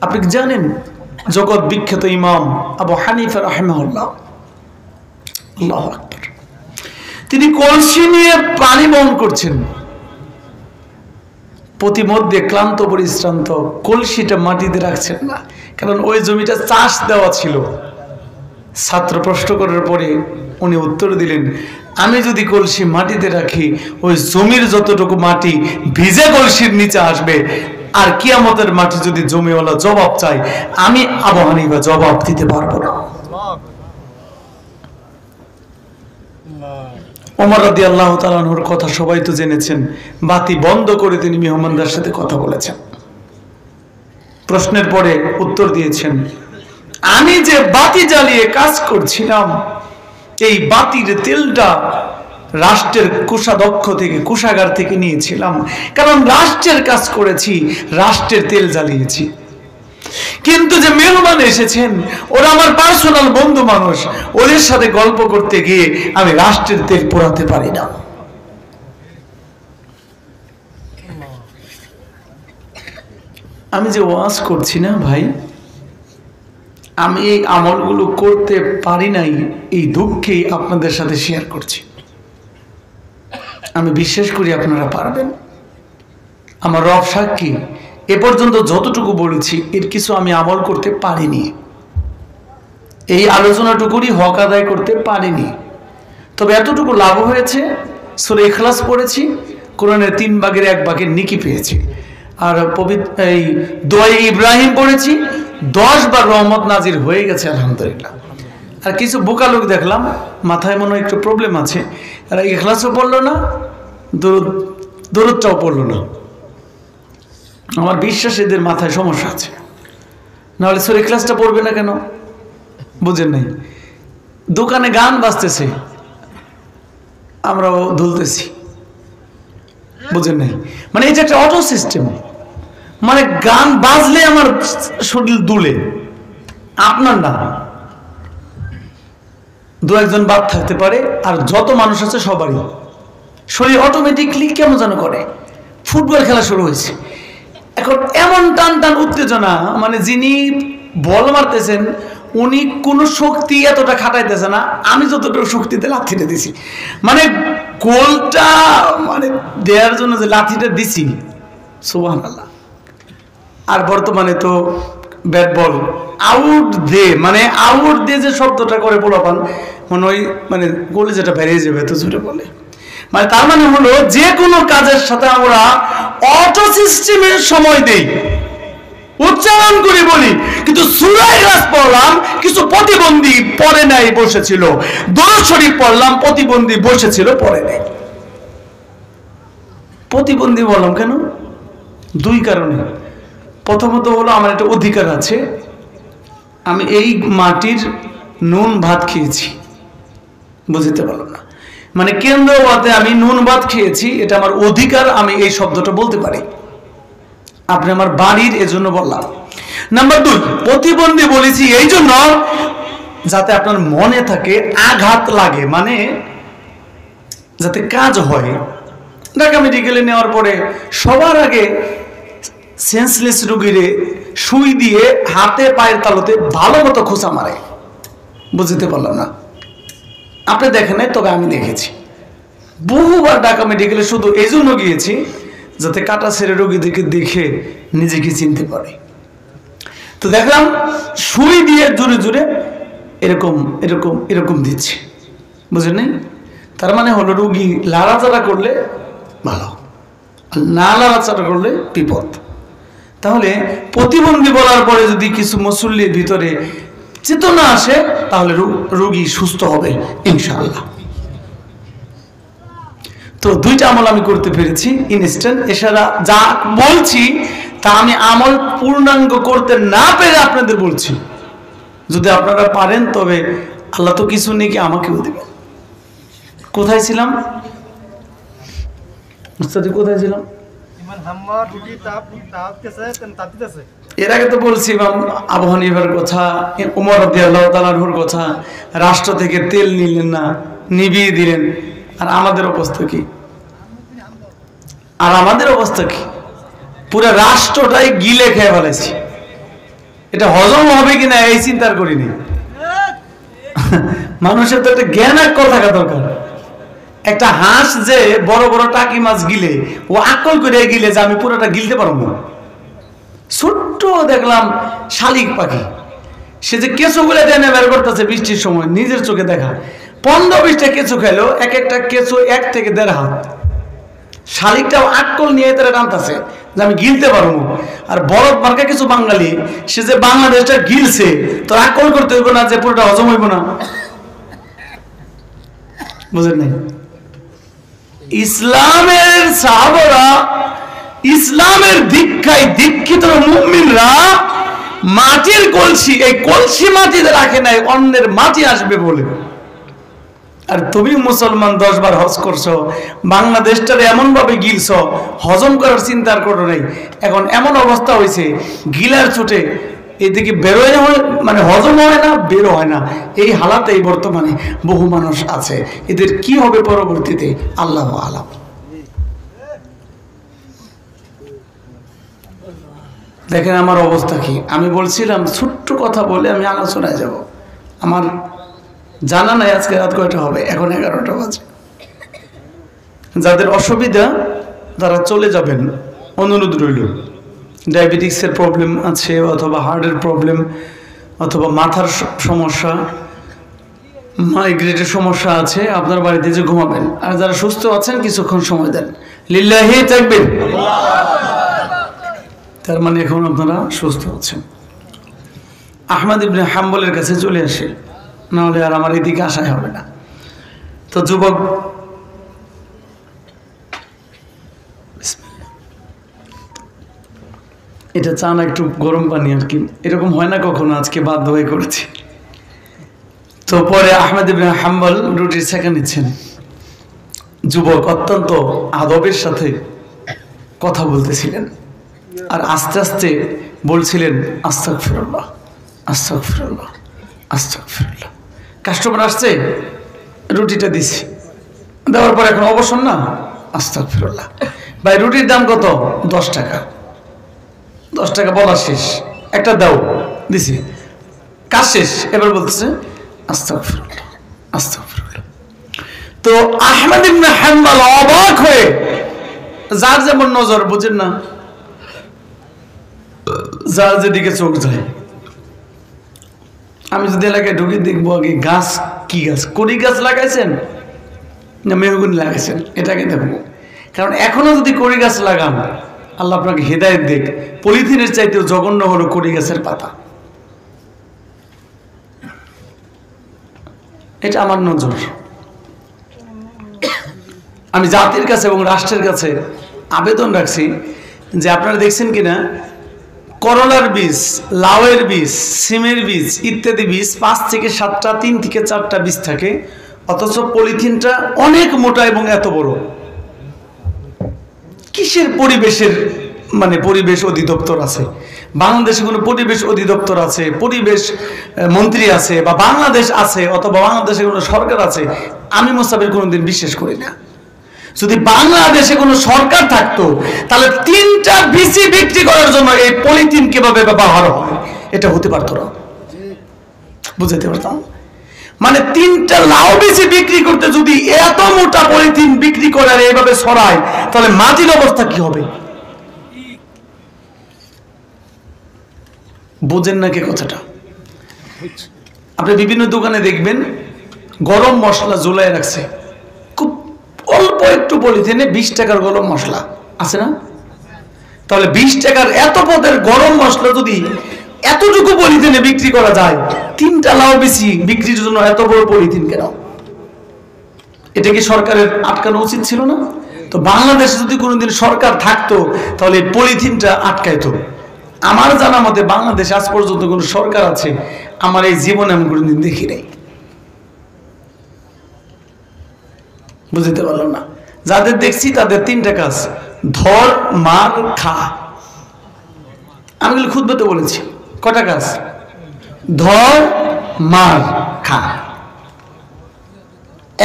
আপনি জানেন জগৎ বিখ্যাত ইমাম আবু হানিফা রাহিমাহুল্লাহ, আল্লাহু আকবার, তিনি কলসি নিয়ে পানি বহন করছেন। প্রতিমধ্যে ক্লান্ত পরিশ্রান্ত কলসিটা মাটিতে রাখছেন না, কারণ ওই জমিটা চাষ দেওয়া ছিল। ছাত্র প্রশ্ন করার পরে উনি উত্তর দিলেন, আমি যদি কলসি মাটিতে রাখি, ওই জমির যতটুকু মাটি ভিজে কলসির নিচে আসবে, আর কিয়ামতের মাটি যদি জমিওয়ালা জবাব চাই, আমি আবু হানিফা জবাব দিতে পারবো না। ওমর রাদিয়াল্লাহু তাআলা আনহুর কথা সবাই তো জেনেছেন। বাতি বন্ধ করে তিনি মেহমানদের সাথে কথা বলেছেন। প্রশ্নের পরে উত্তর দিয়েছেন, আমি যে বাতি জ্বালিয়ে কাজ করছিলাম, এই বাতির তেলটা রাষ্ট্রের কোষাধ্যক্ষ থেকে, কোষাগার থেকে নিয়েছিলাম, কারণ রাষ্ট্রের কাজ করেছি, রাষ্ট্রের তেল জ্বালিয়েছি। কিন্তু যে মেহমান এসেছেন ওরা আমার পার্সোনাল বন্ধু মানুষ, ওদের সাথে গল্প করতে গিয়ে আমি রাষ্ট্রের তেল পোড়াতে পারি না। আমি যে ওয়াজ করছি না ভাই, আমি এই আমলগুলো করতে পারি নাই, এই দুঃখেই আপনাদের সাথে শেয়ার করছি। আমি বিশ্বাস করি আপনারা পারবেন। আমার রব সাক্ষী, এ পর্যন্ত যতটুকু বলেছি এর কিছু আমি আমল করতে পারিনি, এই আলোচনাটুকুরই হক আদায় করতে পারিনি। তবে এতটুকু লাভ হয়েছে, সূরা ইখলাস পড়েছি, কোরআনের 3 ভাগের 1 ভাগের নেকি পেয়েছি। আর এই দোয়ায়ে ইব্রাহিম পড়েছি, 10 বার রহমত নাজির হয়ে গেছে আলহামদুলিল্লাহ। আর কিছু বোকা লোক দেখলাম, মাথায় মনে হয় একটু প্রবলেম আছে, এরা ইখলাসও পড়লো না, দরুদটাও পড়লো না। আমার বিশ্বাস এদের মাথায় সমস্যা আছে, নাহলে সূরা ইখলাসটা পড়বে না কেন? বুঝেন নাই? দোকানে গান বাজতেছে, আমরাও দুলতেছি, বুঝেন নাই? মানে এটা একটা অটো সিস্টেম, মানে গান বাজলে আমার শরীর দুলে, আপনার না। 2-1 বাদ থাকতে পারে, আর যত মানুষ আছে সবারই শরীর অটোমেটিকলি কেমন যেন করে। ফুটবল খেলা শুরু হয়েছে, এখন এমন টান টান উত্তেজনা, মানে যিনি বল মারতেছেন উনি কোনো শক্তি এতটা খাটাইতেছে না, আমি যতটুকু শক্তিতে লাথিটা দিছি, মানে গোলটা মানে দেওয়ার জন্য যে লাথিটা দিছি, সুবহানাল্লাহ। আর বর্তমানে তো ব্যাট বল আউট দে, মানে আউট দে যে শব্দটা করে পোলাপান, মনে হয় মানে গোলে যেটা বেরিয়ে যাবে তো জোরে বলে, মানে তার মানে হলো যে কোনো কাজের সাথে আমরা অটো সিস্টেমের সময় দেই, উচ্চারণ করে বলি। কিন্তু সূরা ইখলাস পড়লাম, কিছু প্রতিবন্ধী পড়ে নাই বসেছিল, দরুদ শরীফ পড়লাম, প্রতিবন্ধী বসেছিল পড়ে নাই। প্রতিবন্ধী বললাম কেন? 2 কারণে। প্রথমত হলো আমার একটা অধিকার আছে, আমি এই মাটির নুন ভাত খেয়েছি, বুঝতে পারলাম না, মানে কেন্দ্রবাদে আমি নুন ভাত খেয়েছি, এটা আমার অধিকার, আমি এই শব্দটা বলতে পারি। আপনি আমার বাড়ির, এজন্য বললাম। নাম্বার 2, প্রতিবন্ধী বলেছি এই জন্য যাতে আপনার মনে থাকে, আঘাত লাগে, মানে যাতে কাজ হয়। ঢাকা মেডিকেলে নেওয়ার পরে সবার আগে সেন্সলেস রোগীরে সুই দিয়ে হাতে পায়ের তালুতে ভালো মতো খোঁচা মারে, বুঝতে পারলাম না। আপনি দেখেন নাই, তবে আমি দেখেছি বহুবার ঢাকা মেডিকেলে, শুধু এই জন্য গিয়েছি যাতে কাটা ছেড়ে রোগীদেরকে দেখে নিজেকে চিনতে পারে। তো দেখলাম সুই দিয়ে জোরে জোরে এরকম এরকম এরকম দিচ্ছে, বুঝলেন নাই? তার মানে হলো রোগী লাড়াচাড়া করলে ভালো, না লাড়াচাড়া করলে বিপদ। তাহলে প্রতিবন্ধী বলার পরে যদি কিছু মুসল্লির ভিতরে চেতনা আসে, তাহলে রোগী সুস্থ হবে ইনশাআল্লাহ। তো 2টা আমল আমি করতে পেরেছি ইনস্ট্যান্ট। এছাড়া যা বলছি তা আমি আমল পূর্ণাঙ্গ করতে না পেরে আপনাদের বলছি। যদি আপনারা পারেন তবে আল্লাহ তো কিছু নেই, কি আমাকেও দেবেন। কোথায় ছিলাম কোথায় ছিলাম? এর আগে তো বলছি ইমাম আবু হানিফার কথা, ওমর রাদিয়াল্লাহু তাআলা আনহুর কথা, রাষ্ট্র থেকে তেল নিলেন না, নিভিয়ে দিলেন। আর আমাদের অবস্থা কি? পুরো রাষ্ট্রটাই গিলে খেয়ে ফেলেছি। এটা হজম হবে কিনা এই চিন্তার করিনি। মানুষের তো একটা জ্ঞান থাকা দরকার। একটা হাঁস যে বড় বড় টাকি মাছ গিলে, ও আকল করে গিলে যে আমি পুরোটা গিলতে পারবো না। ছোট্ট দেখলাম শালিক পাখি, সে যে কেঁচো গুলো টেনে বের করতেছে বৃষ্টির সময়, নিজের চোখে দেখা 15-20টা কেঁচো খেলো, এক একটা কেঁচো 1 থেকে 1.5 হাত। শালিকটাও আকল নিয়ে তারা টানতেছে যে আমি গিলতে পারবো। আর বরফ মার্কা কিছু বাঙালি, সে যে বাংলাদেশটা গিলছে, তো আকল করতে হইব না যে পুরোটা হজম হইব না। বুঝেন নাই? ইসলামের সাহাবারা, ইসলামের দীক্ষায় দীক্ষিত মুমিনরা মাটির কলসি, এই কলসি মাটিতে রাখে নাই অন্যের মাটি আসবে বলে। আর তুমি মুসলমান 10 বার হজ করছো, বাংলাদেশটার এমন ভাবে গিলছো, হজম করার চিন্তা করো নাই। এখন এমন অবস্থা হয়েছে গিলার ছুটে এদিকে বেরোয় হয়, মানে হজম হয় না, বেরো হয় না। এই হালাতেই বর্তমানে বহু মানুষ আছে। এদের কি হবে পরবর্তীতে আল্লাহ আলাম। দেখেন আমার অবস্থা কি। আমি বলছিলাম ছোট্ট কথা বলে আমি আলোচনায় যাব। আমার জানা নাই আজকে রাত কয়টা হবে, এখন 11টা বাজে। যাদের অসুবিধা তারা চলে যাবেন, অনুরোধ রইল। ডায়াবেটিক্সের প্রবলেম আছে, অথবা হার্টের প্রবলেম, অথবা মাথার সমস্যা, মাইগ্রেনের সমস্যা আছে, আপনার বাড়িতে যে ঘুমাবেন। আর যারা সুস্থ আছেন কিছুক্ষণ সময় দেন। লিল্লাহি তাকবীর। তার মানে এখন আপনারা সুস্থ আছেন। আহমদ ইবনে হাম্বলের কাছে চলে আসে, নাহলে আর আমার এদিকে আসাই হবে না। তো যুবক, এটা চা না একটু গরম পানি আর কি, এরকম হয় না কখনো, আজকে বাধ্য হয়ে করেছি। তো পরে আহমদ ইবনে হাম্বল রুটির ছেঁকা নিচ্ছেন। যুবক অত্যন্ত আদবের সাথে কথা বলতেছিলেন, আর আস্তে আস্তে বলছিলেন আস্তাগফিরুল্লাহ, আস্তাগফিরুল্লাহ, আস্তাগফিরুল্লাহ। কাস্টমার আসছে, রুটিটা দিছি, দেওয়ার পর এখন অবসর না, আস্তাগফিরুল্লাহ। ভাই রুটির দাম কত? 10 টাকা। 10 টাকা বলা শেষ, একটা দাও, দিছি, কাজ শেষ। এবার বলতেছে আস্তাগফিরুল্লাহ, আস্তাগফিরুল্লাহ। তো আহমদ ইবনে হাম্বল অবাক হয়ে, যার যেমন নজর, বুঝেন না, যার যেদিকে চোখ যায়। আমি যদি এলাকায় ঢুকে দেখবো আগে গাছ, কি গাছ, কড়ি গাছ লাগাইছেন না মেহগুনি লাগাইছেন, এটাকে দেখবো। কারণ এখনো যদি কড়ি গাছ লাগান, আল্লাহ আপনাকে হেদায়েত দেখ, পলিথিনের চাইতেও জঘন্য হলো কড়ি গাছের পাতা। এটা আমার নজর। আমি জাতির কাছে এবং রাষ্ট্রের কাছে আবেদন রাখছি যে আপনারা দেখছেন কিনা, করলার বীজ, লাউয়ের বীজ, সিমের বীজ ইত্যাদি বীজ 5 থেকে 7টা, 3 থেকে 4টা বীজ থাকে, অথচ পলিথিনটা অনেক মোটা এবং এত বড়। কিসের পরিবেশের, মানে পরিবেশ অধিদপ্তর আছে বাংলাদেশে, কোনো পরিবেশ অধিদপ্তর আছে, পরিবেশ মন্ত্রী আছে, বা বাংলাদেশ আছে, অথবা বাংলাদেশে কোনো সরকার আছে? আমি মোসাফির কোনোদিন বিশ্বাস করি না। যদি বাংলাদেশে কোনো সরকার থাকতো, তাহলে 3টা বিসি বিক্রি করার জন্য এই পলিথিন কিভাবে ব্যবহার হয় এটা হতে পারতো না, বুঝাইতে পারতাম। মানে 3টা লাউ বিসি বিক্রি করতে যদি এত মোটা পলিথিন বিক্রি করে আর এইভাবে ছড়ায়, তাহলে মাটির অবস্থা কি হবে? বুঝেন না কে কথাটা? আপনি বিভিন্ন দোকানে দেখবেন গরম মশলা ঝুলাই রাখছে, খুব অল্প একটু পলিথিনে 20 টাকার গরম মশলা আছে না? তাহলে 20 টাকার এত পদের গরম মশলা যদি এতটুকু পলিথিনে বিক্রি করা যায়, 3টা লাউ বেশি বিক্রির জন্য এত বড় পলিথিন কেন? এটা কি সরকারের আটকানো উচিত ছিল না? তো বাংলাদেশে যদি কোনোদিন সরকার থাকতো, তাহলে পলিথিনটা আটকাইতো। আমার জানা মতে বাংলাদেশে আজ পর্যন্ত কোনো সরকার আছে আমার এই জীবনে আমি কোনোদিন দেখি নাই। বুঝতে পারলাম না। যাদের দেখছি তাদের 3টা কাজ, ধর, মার, খা। আমি খুতবাতে বলেছি কটা কাজ? ধর, মার, খা।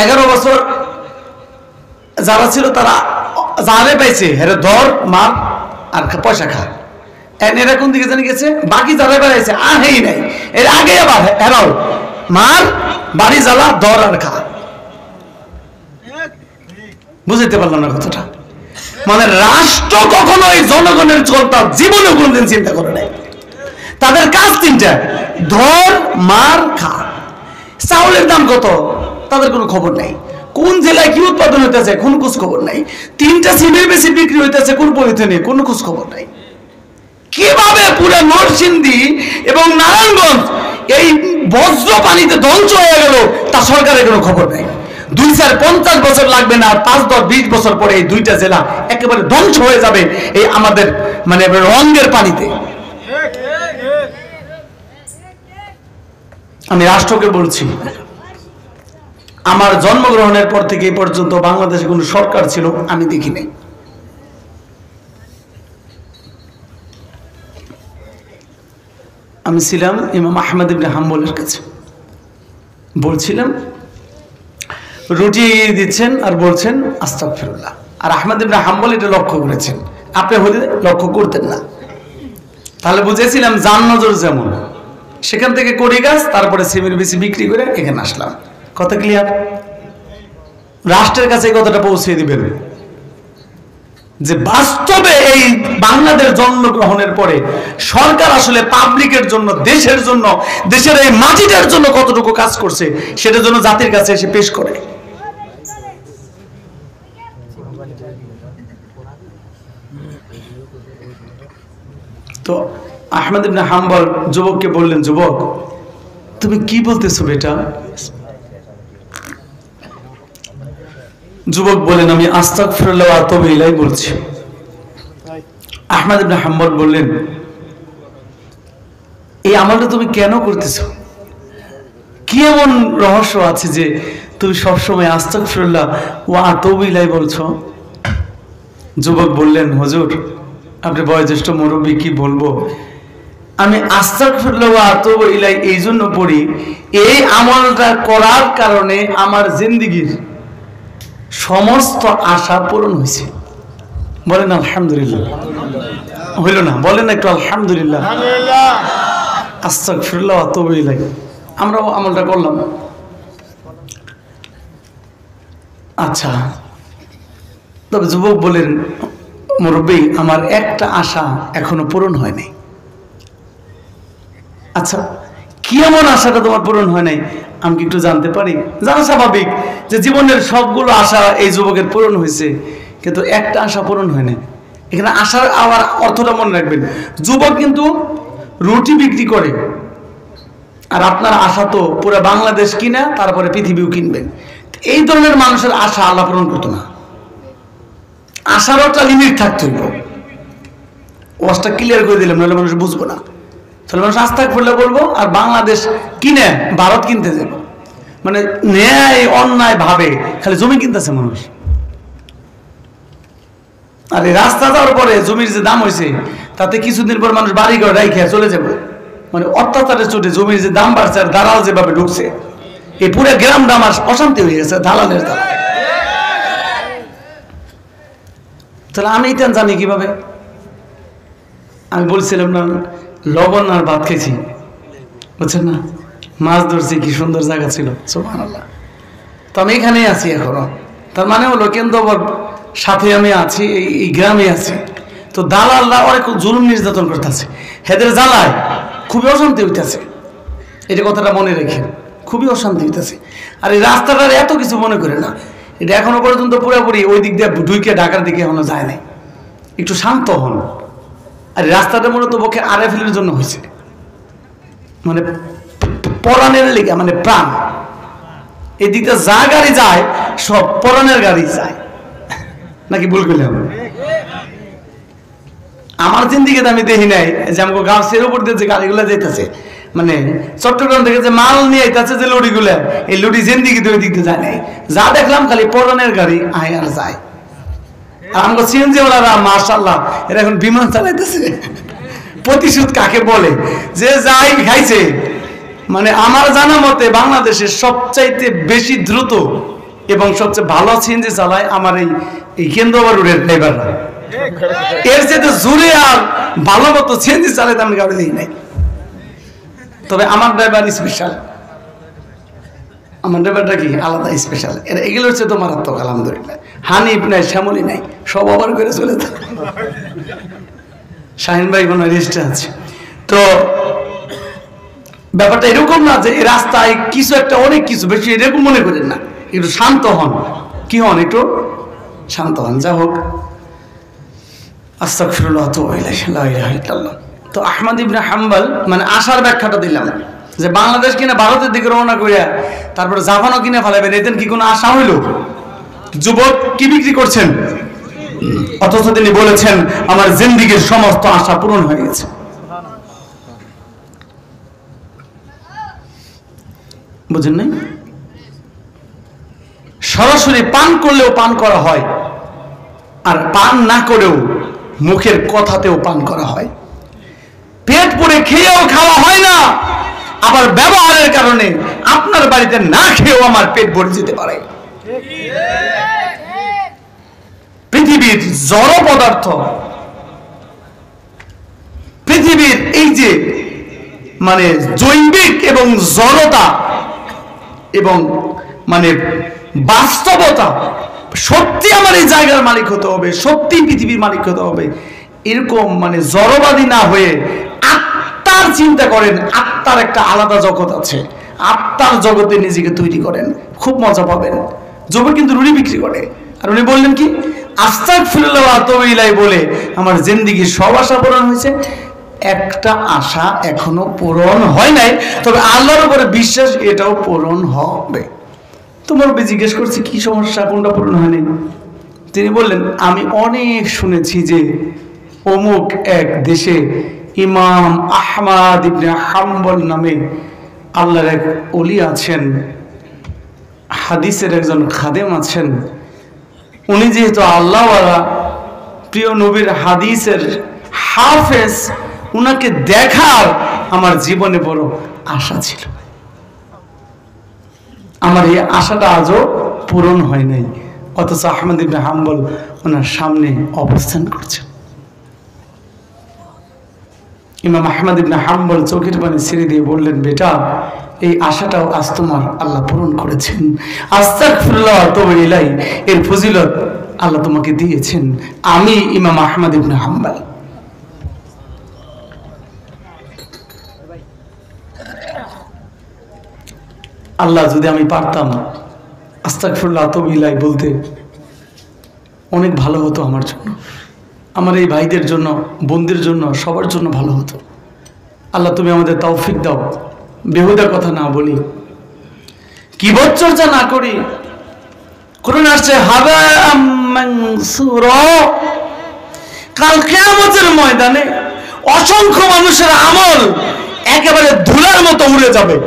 11 বছর যারা ছিল তারা যারে পাইছে হেরে ধর, মার আর পয়সা খা। এরা কোন দিকে জানি গেছে? বাকি যারা বেড়াইছে আহেই নাই, এর আগে আবার হেরাও মার, বাড়ি জ্বালা, ধর আর খা। বুঝতে পারলাম না কথাটা। মানে রাষ্ট্র কখনো এই জনগণের চলতা জীবনে কোনদিন চিন্তা করে নাই। তাদের কাজ 3টা, ধর, মার, খা। চাউলের দাম কত তাদের কোনো খবর নাই, কোন জেলায় কি উৎপাদন হইতেছে কোন খোঁজ খবর নাই, 3টা সিমের বেশি বিক্রি হইতেছে কোন পলিথিনে কোনো খোঁজ খবর নাই। কিভাবে পুরো নরসিংদী এবং নারায়ণগঞ্জ এই বজ্র পানিতে ধ্বংস হয়ে গেল তা সরকারের কোনো খবর নাই। 250 বছর লাগবে না, 5, 10, 20 বছর পরে এই 2টা জেলা একেবারে ধ্বংস হয়ে যাবে এই আমাদের মানে রঙের পানিতে। আমি রাষ্ট্রকে বলছি, আমার জন্মগ্রহণের পর থেকে এই পর্যন্ত বাংলাদেশে কোনো সরকার ছিল আমি দেখি নাই। আমি ছিলাম ইমাম আহমদ ইবনে হাম্বলের কাছে, বলছিলাম, রুটি দিচ্ছেন আর বলছেন আস্তাগফিরুল্লাহ। আর আহমদ ইবনে হাম্বল এটা লক্ষ্য করেছেন, আপনি হলে লক্ষ্য করতেন না। তাহলে বুঝেছিলাম জান নজর যেমন, সেখান থেকে কড়ি গাছ, তারপরে সিমের বেশি বিক্রি করে এখানে আসলাম। কথা ক্লিয়ার? রাষ্ট্রের কাছে এই কথাটা পৌঁছে দিবেন যে বাস্তবে এই বাংলাদেশ জন্মগ্রহণের পরে সরকার আসলে পাবলিকের জন্য, দেশের জন্য, দেশের এই মাটিটার জন্য কতটুকু কাজ করছে সেটার জন্য জাতির কাছে এসে পেশ করে। তো আহমদ ইবনে হাম্বল যুবককে বললেন, যুবক তুমি কি বলতেছো বেটা? যুবক বলেন, আমি আস্তাগফিরুল্লাহ ওয়া আতুবু ইলাইহি বলছি। আহমদ ইবনে হাম্বল বললেন, এই আমলটা তুমি কেন করতেছো? কি এমন রহস্য আছে যে তুমি সবসময় আস্তাগফিরুল্লাহ ওয়া আতুবু ইলাইহি বলছো? যুবক বললেন, হুজুর আপনি বয়োজ্যেষ্ঠ মুরব্বী, কি বলবো, আমি আস্তাগফিরুল্লাহ ওয়া আতুবু ইলাইহি এই জন্য পড়ি, এই আমলটা করার কারণে আমার জিন্দেগির সমস্ত আশা পূরণ হয়েছে। বলেন আলহামদুলিল্লাহ। হইল না? বলেন একটু আলহামদুলিল্লাহ। আস্তাগফিরুল্লাহ ওয়া আতুবু ইলাইহি। আমরাও আমলটা করলাম। আচ্ছা, তবে যুবক বলেন, মুরব্বী আমার একটা আশা এখনো পূরণ হয় নাই। আচ্ছা, কি এমন আশাটা তোমার পূরণ হয় নাই, আমি কি একটু জানতে পারি? জানা স্বাভাবিক যে জীবনের সবগুলো আশা এই যুবকের পূরণ হয়েছে, কিন্তু একটা আশা পূরণ হয় নাই। এখানে আশার আবার অর্থটা মনে রাখবেন, যুবক কিন্তু রুটি বিক্রি করে, আর আপনার আশা তো পুরো বাংলাদেশ কিনা তারপরে পৃথিবীও কিনবেন। এই ধরনের মানুষের আশা আল্লাহ পূরণ করতো না। আশারও একটা লিমিট থাকতে হইব। ওয়াজটা ক্লিয়ার করে দিলাম, নাহলে মানুষ বুঝবো না। তাহলে মানুষ আস্তাগফিরুল্লাহ বলবো আর বাংলাদেশ কিনে ভারত কিনতে যাব, মানে ন্যায় অন্যায় ভাবে খালি জমি কিনতেছে মানুষ। আর এই রাস্তা যাওয়ার পরে জমির যে দাম হয়েছে, তাতে কিছুদিন পর মানুষ বাড়ি ঘর রাই খেয়ে চলে যাবে। মানে অত্যাচারের চোটে জমির যে দাম বাড়ছে আর দালাল যেভাবে ঢুকছে, এই পুরো গ্রাম দাম আর অশান্তি হয়ে গেছে দালালের দাম। তাহলে আমি এটা জানি কিভাবে? আমি বলছিলাম না, লবণ আর ভাত খেয়েছি, বুঝছেন না, মাছ ধরছি, কি সুন্দর জায়গা ছিল, সুবহানাল্লাহ। তো আমি এখানেই আছি এখনো। তার মানে হলো কেন্দ্রবর সাথে আমি আছি, এই গ্রামে আছি। তো দালালরা অনেক জুলুম নির্যাতন করতেছে, হেদের জ্বালায় খুবই অশান্তি হইতেছে। এটা কথাটা মনে রেখে, খুবই অশান্তি হইতেছে। আর এই রাস্তাটার এত কিছু মনে করে না, এটা এখনো পর্যন্ত পুরোপুরি ওই দিক দিয়ে ঢুকে ঢাকার দিকে এখনো যায় নাই। একটু শান্ত হন। আর রাস্তাটা মূলত পক্ষে আরএফএলের জন্য হয়েছে, মানে পরাণের লেগে, মানে প্রাণ। এই দিকটা যা গাড়ি যায় সব পরাণের গাড়ি যায়, নাকি ভুল করলাম? আমার জিন্দিগিতে আমি দেখি নাই যে আমাকে গাছের উপর দিয়ে যে গাড়িগুলো যেতেছে, মানে চট্টগ্রাম থেকে যে মাল নিয়ে আইতেছে যে লরিগুলো, এই লরি জিন্দিগিতে ওই দিক দিয়ে যায় নাই। যা দেখলাম খালি পরাণের গাড়ি আয় আর যায়। আর আমাকে সিএনজি ওনারা মাশাআল্লাহ এরা এখন বিমান চালাইতেছে। প্রতিশোধ কাকে বলে? যে যাই খাইছে। মানে আমার জানা মতে বাংলাদেশের সবচাইতে বেশি দ্রুত এবং সবচেয়ে ভালো সিএনজি চালায় আমার এই কেন্দ্রবার রোডের ড্রাইভাররা। এর চেয়ে জোরে আর ভালো মতো সিএনজি চালাইতে আমি গাড়ি দিই নাই। তবে আমার ড্রাইভার স্পেশাল, আমার ড্রাইভারটা কি আলাদা স্পেশাল। এগুলো হচ্ছে তো মারাত্মক, আলহামদুলিল্লাহ। হানিফ নাই, শ্যামলি নাই, সব ওভার করে চলে থাকে। শাহিন ভাই কোনো রেস্টে আছে। তো ব্যাপারটা এরকম না যে এই রাস্তায় কিছু একটা অনেক কিছু বেশি এরকম মনে করেন না, একটু শান্ত হন। কি হন? একটু শান্ত হন। যা হোক, আস্তাগফিরুল্লাহ ওয়া আতুবু ইলাইহি, লা ইলাহা ইল্লাল্লাহ। তো আহমদ ইবনে হাম্বল মানে আশার ব্যাখ্যাটা দিলাম যে বাংলাদেশ কিনা ভারতের দিকে রওনা করিয়া তারপরে জাপানও কিনে ফেলাবেন, এতেন কি কোনো আশা হইল? যুবক কি বিক্রি করছেন? অথচ তিনি বলেছেন আমার জিন্দেগির সমস্ত আশা পূরণ হয়ে গেছে। বুঝেন নাই? সরাসরি পান করলেও পান করা হয়, আর পান না করেও মুখের কথাতেও পান করা হয়। পেট পুরে খেয়েও খাওয়া হয় না, আবার ব্যবহারের কারণে আপনার বাড়িতে না খেয়েও আমার পেট ভরে যেতে পারে। পৃথিবীর জড় পদার্থ, পৃথিবীর এই যে মানে জৈবিক এবং জড়তা এবং মানে বাস্তবতা, সত্যি আমার এই জায়গার মালিক হতে হবে, সত্যি পৃথিবীর মালিক হতে হবে, এরকম মানে জড়বাদী না হয়ে আত্মার চিন্তা করেন। আত্মার একটা আলাদা জগৎ আছে, আত্মার জগতে নিজেকে তৈরি করেন, খুব মজা পাবেন। যুবক কিন্তু রুটি বিক্রি করে, আর উনি বললেন কি, আস্তাগফিরুল্লাহ ওয়া আতুবু ইলাইহি বলে আমার জিন্দেগির সব আশা পূরণ হয়েছে। একটা আশা এখনো পূরণ হয় নাই, তবে আল্লাহর উপরে বিশ্বাস এটাও পূরণ হবে। তোমার জিজ্ঞেস করছি কি সমস্যা, কোনটা পূরণ হয়নি? তিনি বললেন, আমি অনেক শুনেছি যে অমুক এক দেশে ইমাম আহমদ ইবনে হাম্বল নামে আল্লাহর এক ওলি আছেন, হাদিসের একজন খাদেম আছেন। উনি যেহেতু আল্লাহওয়ালা, প্রিয় নবীর হাদিসের হাফেজ, উনাকে দেখার আমার জীবনে বড় আশা ছিল। আমার এই আশাটা আজও পূরণ হয় নাই, অথচ আহমদ ইবনে হাম্বল ওনার সামনে অবস্থান করছেন। ইমাম আহমদ ইবনে হাম্বল চোখের পানি ছেড়ে দিয়ে বললেন, বেটা, এই আশাটাও আজ তোমার আল্লাহ পূরণ করেছেন। আস্তাগফিরুল্লাহ ওয়া আতুবু ইলাইহি এর ফজিলত আল্লাহ তোমাকে দিয়েছেন। আমি ইমাম আহমদ ইবনে হাম্বল। আল্লাহ যদি আমি পারতাম আস্তাগফিরুল্লাহ ওয়া আতুবু ইলাইহি বলতে, অনেক ভালো হতো আমার জন্য, আমার এই ভাইদের জন্য, বোনদের জন্য, সবার জন্য ভালো হতো। আল্লাহ তুমি আমাদের তৌফিক দাও, বেহুদা কথা না বলি, কিবত চর্চা না করি। কোরআন আসছে হাবাআম মানসুরা, কাল কিয়ামতের ময়দানে অসংখ্য মানুষের আমল একেবারে ধুলার মতো উড়ে যাবে।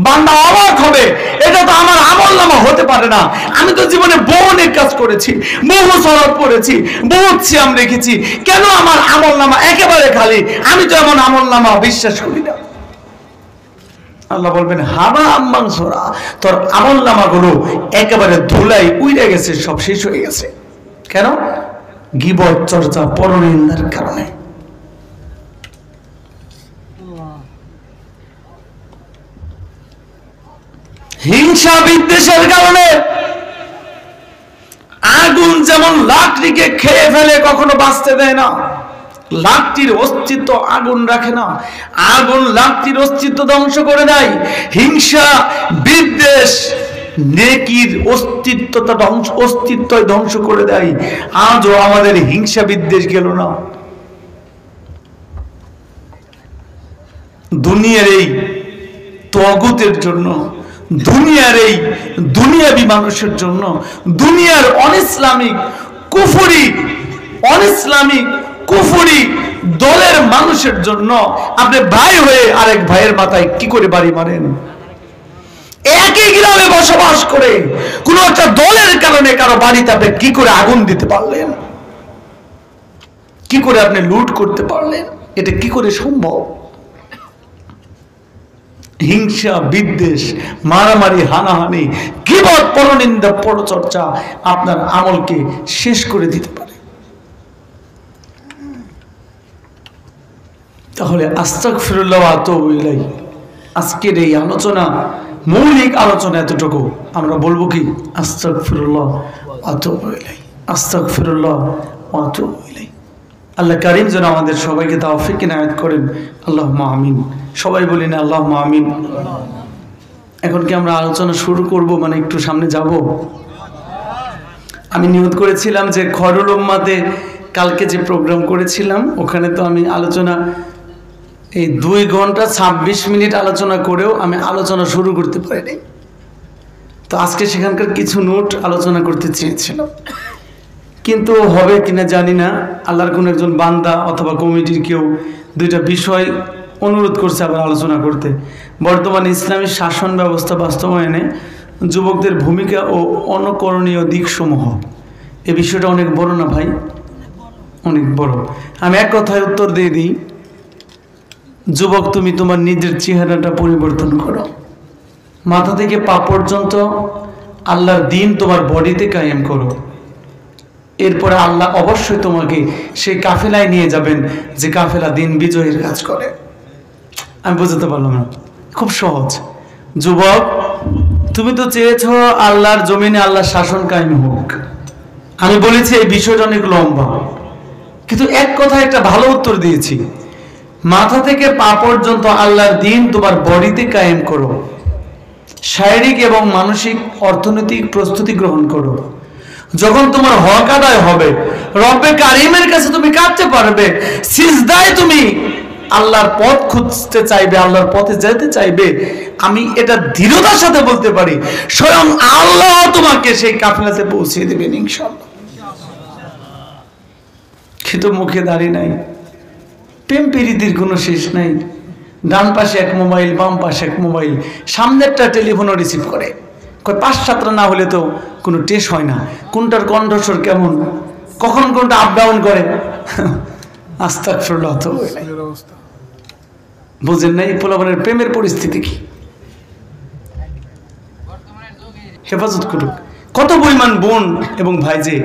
বান্দা অবাক হবে, এটা তো আমার আমলনামা হতে পারে না, আমি তো জীবনে বহু নেক কাজ করেছি, বহু সালাত পড়েছি, বহু সিয়াম রেখেছি, কেন আমার আমলনামা একেবারে খালি? আমি তো এমন আমলনামা বিশ্বাস করি না। আল্লাহ বলবেন, হাবা আম্মানসুরা, তোর আমলনামাগুলো একেবারে ধুলাই উড়ে গেছে, সব শেষ হয়ে গেছে। কেন? গীবত চর্চা, পরনিন্দার কারণে। হিংসা বিদ্বেষের কারণে। আগুন যেমন লাকড়িকে খেয়ে ফেলে, কখনো বাঁচতে দেয় না, লাকড়ির অস্তিত্ব আগুন রাখে না, আগুন লাকড়ির অস্তিত্ব ধ্বংস করে দেয়। হিংসা বিদ্বেষ নেকির অস্তিত্ব ধ্বংস করে দেয়। আজও আমাদের হিংসা বিদ্বেষ গেল না। দুনিয়ার এই তগুতের জন্য, দুনিয়ার এই দুনিয়াবী মানুষের জন্য, দুনিয়ার অনিসলামিক কুফরি দলের মানুষের জন্য আপনি ভাই হয়ে আরেক ভাইয়ের মাথায় কি করে বাড়ি মারেন? একই গ্রামে বসবাস করে কোন একটা দলের কারণে কারো বাড়িতে আপনি কি করে আগুন দিতে পারলেন? কি করে আপনি লুট করতে পারলেন? এটা কি করে সম্ভব? হিংসা বিদ্বেষ, মারামারি, হানাহানি, গীবত, পরনিন্দা, পরচর্চা আপনার আমলকে শেষ করে দিতে পারে। তাহলে আস্তাগফিরুল্লাহ ওয়া আতুবু ইলাইহি, আজকের এই আলোচনা, মৌলিক আলোচনা এতটুকু, আমরা বলবো কি, আস্তাগফিরুল্লাহ ওয়া আতুবু ইলাইহি, আস্তাগফিরুল্লাহ ওয়া আতুবু ইলাইহি। আল্লাহ কারীম যেন আমাদের সবাইকে তৌফিক ইনায়াত করেন, আল্লাহুম্মা আমিন। সবাই বলি না আল্লাহুম্মা আমিন। এখন কি আমরা আলোচনা শুরু করব, মানে একটু সামনে যাব? আমি নিয়ত করেছিলাম যে খয়রুল উম্মাতে কালকে যে প্রোগ্রাম করেছিলাম, ওখানে তো আমি আলোচনা এই 2 ঘন্টা 26 মিনিট আলোচনা করেও আমি আলোচনা শুরু করতে পারিনি। তো আজকে সেখানকার কিছু নোট আলোচনা করতে চেয়েছিলাম, কিন্তু হবে কিনা জানি না। আল্লাহর কোন একজন বান্দা অথবা কমিটির কেউ 2টা বিষয় অনুরোধ করছে আবার আলোচনা করতে। বর্তমানে ইসলামী শাসন ব্যবস্থা বাস্তবায়নে যুবকদের ভূমিকা ও অনুকরণীয় দিকসমূহ, এই বিষয়টা অনেক বড় না ভাই? অনেক বড়। আমি এক কথায় উত্তর দিয়ে দিই, যুবক তুমি তোমার নিজের চেহারাটা পরিবর্তন করো, মাথা থেকে পা পর্যন্ত আল্লাহর দিন তোমার বডিতে কায়েম করো। এরপরে আল্লাহ অবশ্যই তোমাকে সেই কাফেলায় নিয়ে যাবেন যে কাফেলা দিন বিজয়ের কাজ করে। আমি বুঝতে পারলাম না, খুব সহজ। যুবক তুমি তো চেয়েছ আল্লাহর জমিনে আল্লাহর শাসন কায়েম হোক। আমি বলেছি এই বিষয়টা অনেক লম্বা, কিন্তু এক কথায় একটা ভালো উত্তর দিয়েছি। মাথা থেকে পা পর্যন্ত আল্লাহর দিন তোমার বডিতে কায়েম করো, শারীরিক এবং মানসিক অর্থনৈতিক প্রস্তুতি গ্রহণ করো। যখন তোমার হক আদায় হবে, রব্বে কারিমের কাছে তুমি কাঁদতে পারবে, সিজদায় তুমি আল্লাহর পথ খুঁজতে চাইবে, আল্লাহর পথে যেতে চাইবে, আমি এটা দৃঢ়তার সাথে বলতে পারি স্বয়ং আল্লাহ তোমাকে সেই কাফেলাতে পৌঁছে দেবেন ইনশাআল্লাহ। কিন্তু মুখে দাঁড়িয়ে নাই, প্রেম প্রীতির কোনো শেষ নাই। ডান পাশে এক মোবাইল, বাম পাশে এক মোবাইল, সামনেরটা টেলিফোনও রিসিভ করে, 5-7টা না হলে তো কোনো টেস্ট হয় না, কোনটার কণ্ঠস্বর কেমন, কখন কোনটা আপ ডাউন করে। আস্তাগফিরুল্লাহ, তো বুঝেন নাই পোলাপানের প্রেমের পরিস্থিতি কি? হেফাজত করুক। কত পরিমাণ বোন এবং ভাই যে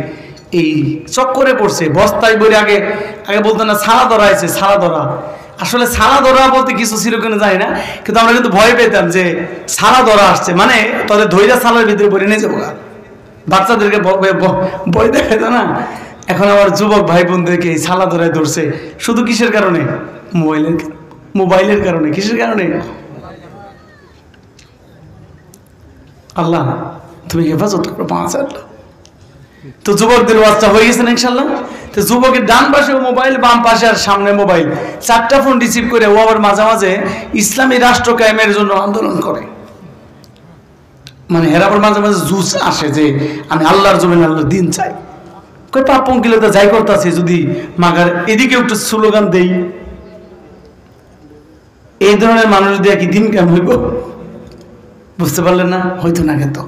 এই চক্করে পড়ছে, বস্তায় বই আগে আগে বলতো না ছাড়া ধরা আছে, ছাড়া ধরা। আসলে ছাড়া ধরা বলতে কিছু ছিল কিনা জানি না, কিন্তু আমরা কিন্তু ভয় পেতাম যে ছাড়া ধরা আসছে, মানে তাদের ধৈর্য ছাড়ার ভিতরে পড়ে নিয়ে যাবো। বাচ্চাদেরকে ভয় দেখাইত না। এখন আমার যুবক ভাই বোনদেরকে এই ছাড়া ধরায় ধরছে, শুধু কিসের কারণে? মোবাইলের কারণে। কিসের কারণে? আল্লাহ তুমি হেফাজত করো, 5,000। তো যুবকদের বাচ্চা হয়ে গেছে না ইনশাল্লাহ। তো যুবকের ডান পাশে মোবাইল, বাম পাশে আর সামনে মোবাইল, 4টা ফোন রিসিভ করে ও আবার মাঝে মাঝে ইসলামী রাষ্ট্র কায়েমের জন্য আন্দোলন করে। মানে হেরা আবার মাঝে মাঝে জুস আসে যে আমি আল্লাহর জমিনে আল্লাহর দিন চাই। কই পাপ পঙ্কিলতা যাই করতেছে, যদি মাগার এদিকে একটু স্লোগান দেই, এই ধরনের মানুষ দিয়ে কি দিন কায়েম হইব? বুঝতে পারলেন না? হয়তো না। কিন্তু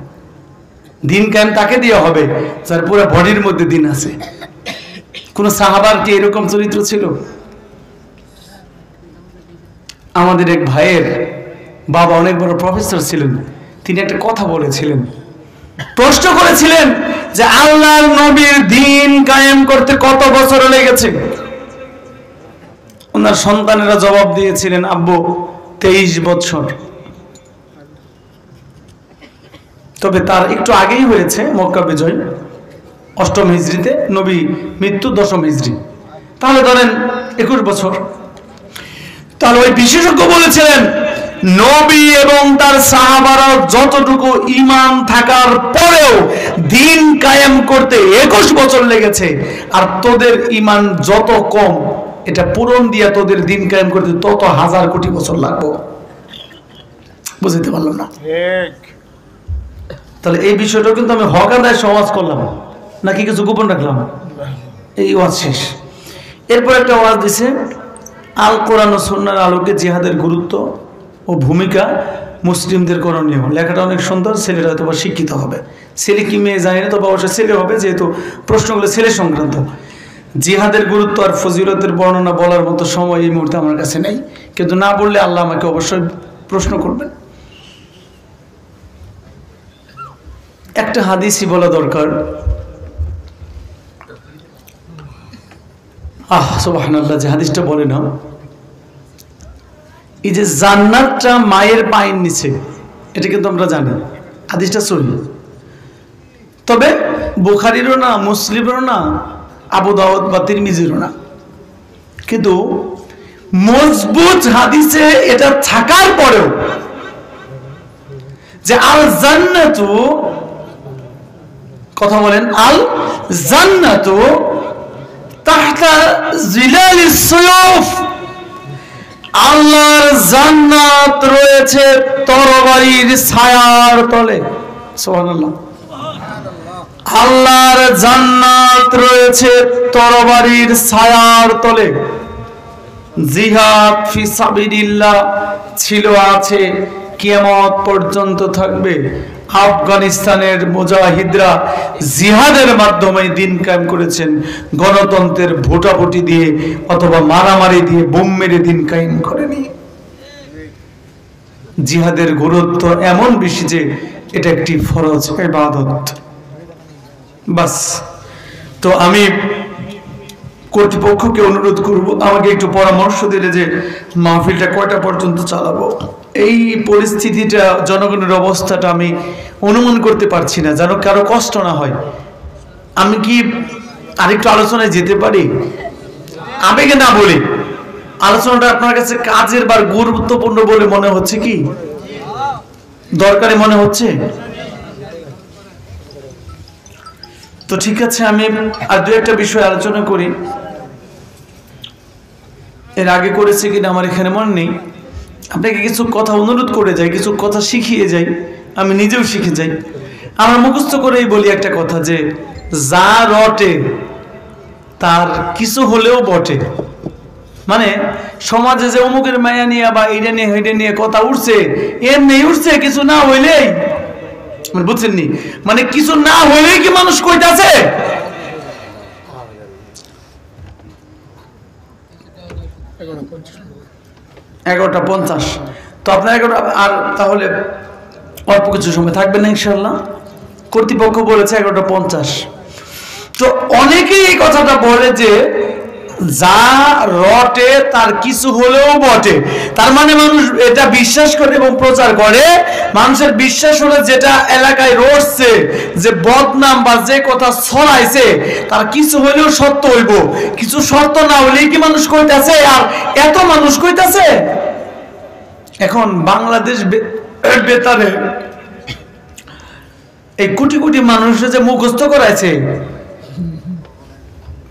দিন কায়েম তাকে দিয়ে হবে যার পুরো বডির মধ্যে দিন আছে। কোন সাহাবার কি এরকম চরিত্র ছিল? আমাদের এক ভাইয়ের বাবা অনেক বড় প্রফেসর ছিলেন, তিনি একটা কথা বলেছিলেন, প্রশ্ন করেছিলেন যে আল্লাহর নবীর দিন কায়েম করতে কত বছর লেগেছে? ওনার সন্তানেরা জবাব দিয়েছিলেন, আব্বু 23 বছর। তবে তার একটু আগেই হয়েছে মক্কা বিজয়, 8ম হিজরিতে, নবী মৃত্যু 10ম হিজরি, তাহলে ধরেন 21 বছর। তাহলে ওই বিশেষজ্ঞ বলেছিলেন নবী এবং তার সাহাবারা যতটুকু ঈমান থাকার পরেও দিন কায়েম করতে 21 বছর লেগেছে, আর তোদের ঈমান যত কম, এটা পূরণ দিয়া তোদের দিন কায়েম করতে তত 1000 কোটি বছর লাগবে। বুঝতে পারলাম না? তাহলে এই বিষয়টা কিন্তু আমি হক আদায় সহজ করলাম নাকি কিছু গোপন রাখলাম? এই ওয়াজ শেষ। এরপর একটা ওয়াজ দিছে আল কোরআন ও সুন্নাহর আলোকে জিহাদের গুরুত্ব ও ভূমিকা মুসলিমদের করণীয়। লেখাটা অনেক সুন্দর, ছেলেরা হয়তো বা শিক্ষিত হবে। ছেলে কি মেয়ে জানি না, তবে অবশ্যই ছেলে হবে, যেহেতু প্রশ্নগুলো ছেলে সংক্রান্ত। জিহাদের গুরুত্ব আর ফজিলতের বর্ণনা বলার মতো সময় এই মুহূর্তে আমার কাছে নেই, কিন্তু না বললে আল্লাহ আমাকে অবশ্যই প্রশ্ন করবেন। একটা হাদিসই বলা দরকার। সুবহানাল্লাহ, যে হাদিসটা বলে না, এই যে জান্নাতটা মায়ের পায়ের নিচে, এটা কিন্তু আমরা জানি, হাদিসটা সহিহ। তবে বুখারীরও না, মুসলিমেরও না, আবু দাউদ বা তিরমিজিরও না, কিন্তু মজবুত হাদিসে এটা থাকার পরেও যে আল জান্নাতু, কথা বলেন, আল জান্নাতু তাহতা জিলালিস সুয়ুফ, আল্লাহর জান্নাত রয়েছে তরবারির ছায়ার তলে। সুবহানাল্লাহ। আল্লাহর জান্নাত রয়েছে তরবারির ছায়ার তলে। জিহাদ ফি সাবিলিল্লাহ ছিল, আছে, কিয়ামত পর্যন্ত থাকবে। আফগানিস্তানের মুজাহিদরা জিহাদের মাধ্যমে দিন কায়েম করেছেন, গণতন্ত্রের ভোটাভুটি দিয়ে অথবা মারামারি দিয়ে বোম মেরে দিন কায়েম করেনি। জিহাদের গুরুত্ব এমন বেশি যে এটা একটি ফরজ ইবাদত। বাস, তো আমি কর্তৃপক্ষকে অনুরোধ করব আমাকে একটু পরামর্শ দিলে যে মাহফিলটা কয়টা পর্যন্ত চালাবো। এই পরিস্থিতিটা, জনগণের অবস্থাটা আমি অনুমান করতে পারছি না, যেন কারো কষ্ট না হয়। আমি কি আরেকটু আলোচনায় যেতে পারি? আবেগে না বলি, আলোচনাটা আপনার কাছে কাজের বা গুরুত্বপূর্ণ বলে মনে হচ্ছে, কি দরকারি মনে হচ্ছে? তো ঠিক আছে, আমি আর দু একটা বিষয় আলোচনা করি। এর আগে করেছি কিনা আমার এখানে মনে নেই। আপনাকে কিছু কথা অনুরোধ করে যাই, কিছু কথা শিখিয়ে যাই, আমি নিজেও শিখে যাই। আমরা মুখস্থ করেই বলি একটা কথা যে যা রটে তার কিছু হলেও বটে। মানে সমাজে যে অমুকের মায়া নিয়ে বা এইটা নিয়ে হেঁটে নিয়ে কথা উঠছে, এমনি উঠছে, কিছু না হইলেই, মানে বুঝছেন নি, মানে কিছু না হইলেই কি মানুষ কইতাছে? এগারোটা 50। তো আপনার 11 আর তাহলে অল্প কিছু সময় থাকবেন না ইনশাল্লাহ। কর্তৃপক্ষ বলেছে 11:50। তো অনেকেই এই কথাটা বলে যে যা রটে তার কিছু হলেও বটে। তার মানে মানুষ এটা বিশ্বাস করে এবং প্রচার করে। মানুষের বিশ্বাস হলে যেটা এলাকায় রটছে, যে বদনাম বা যে কথা ছড়াইছে, তার কিছু হলেও সত্য হইব, কিছু সত্য না হলেই কি মানুষ কইতাছে? আর এত মানুষ কইতাছে। এখন বাংলাদেশ বেতারে এই কোটি কোটি মানুষের যে মুখস্থ করাইছে,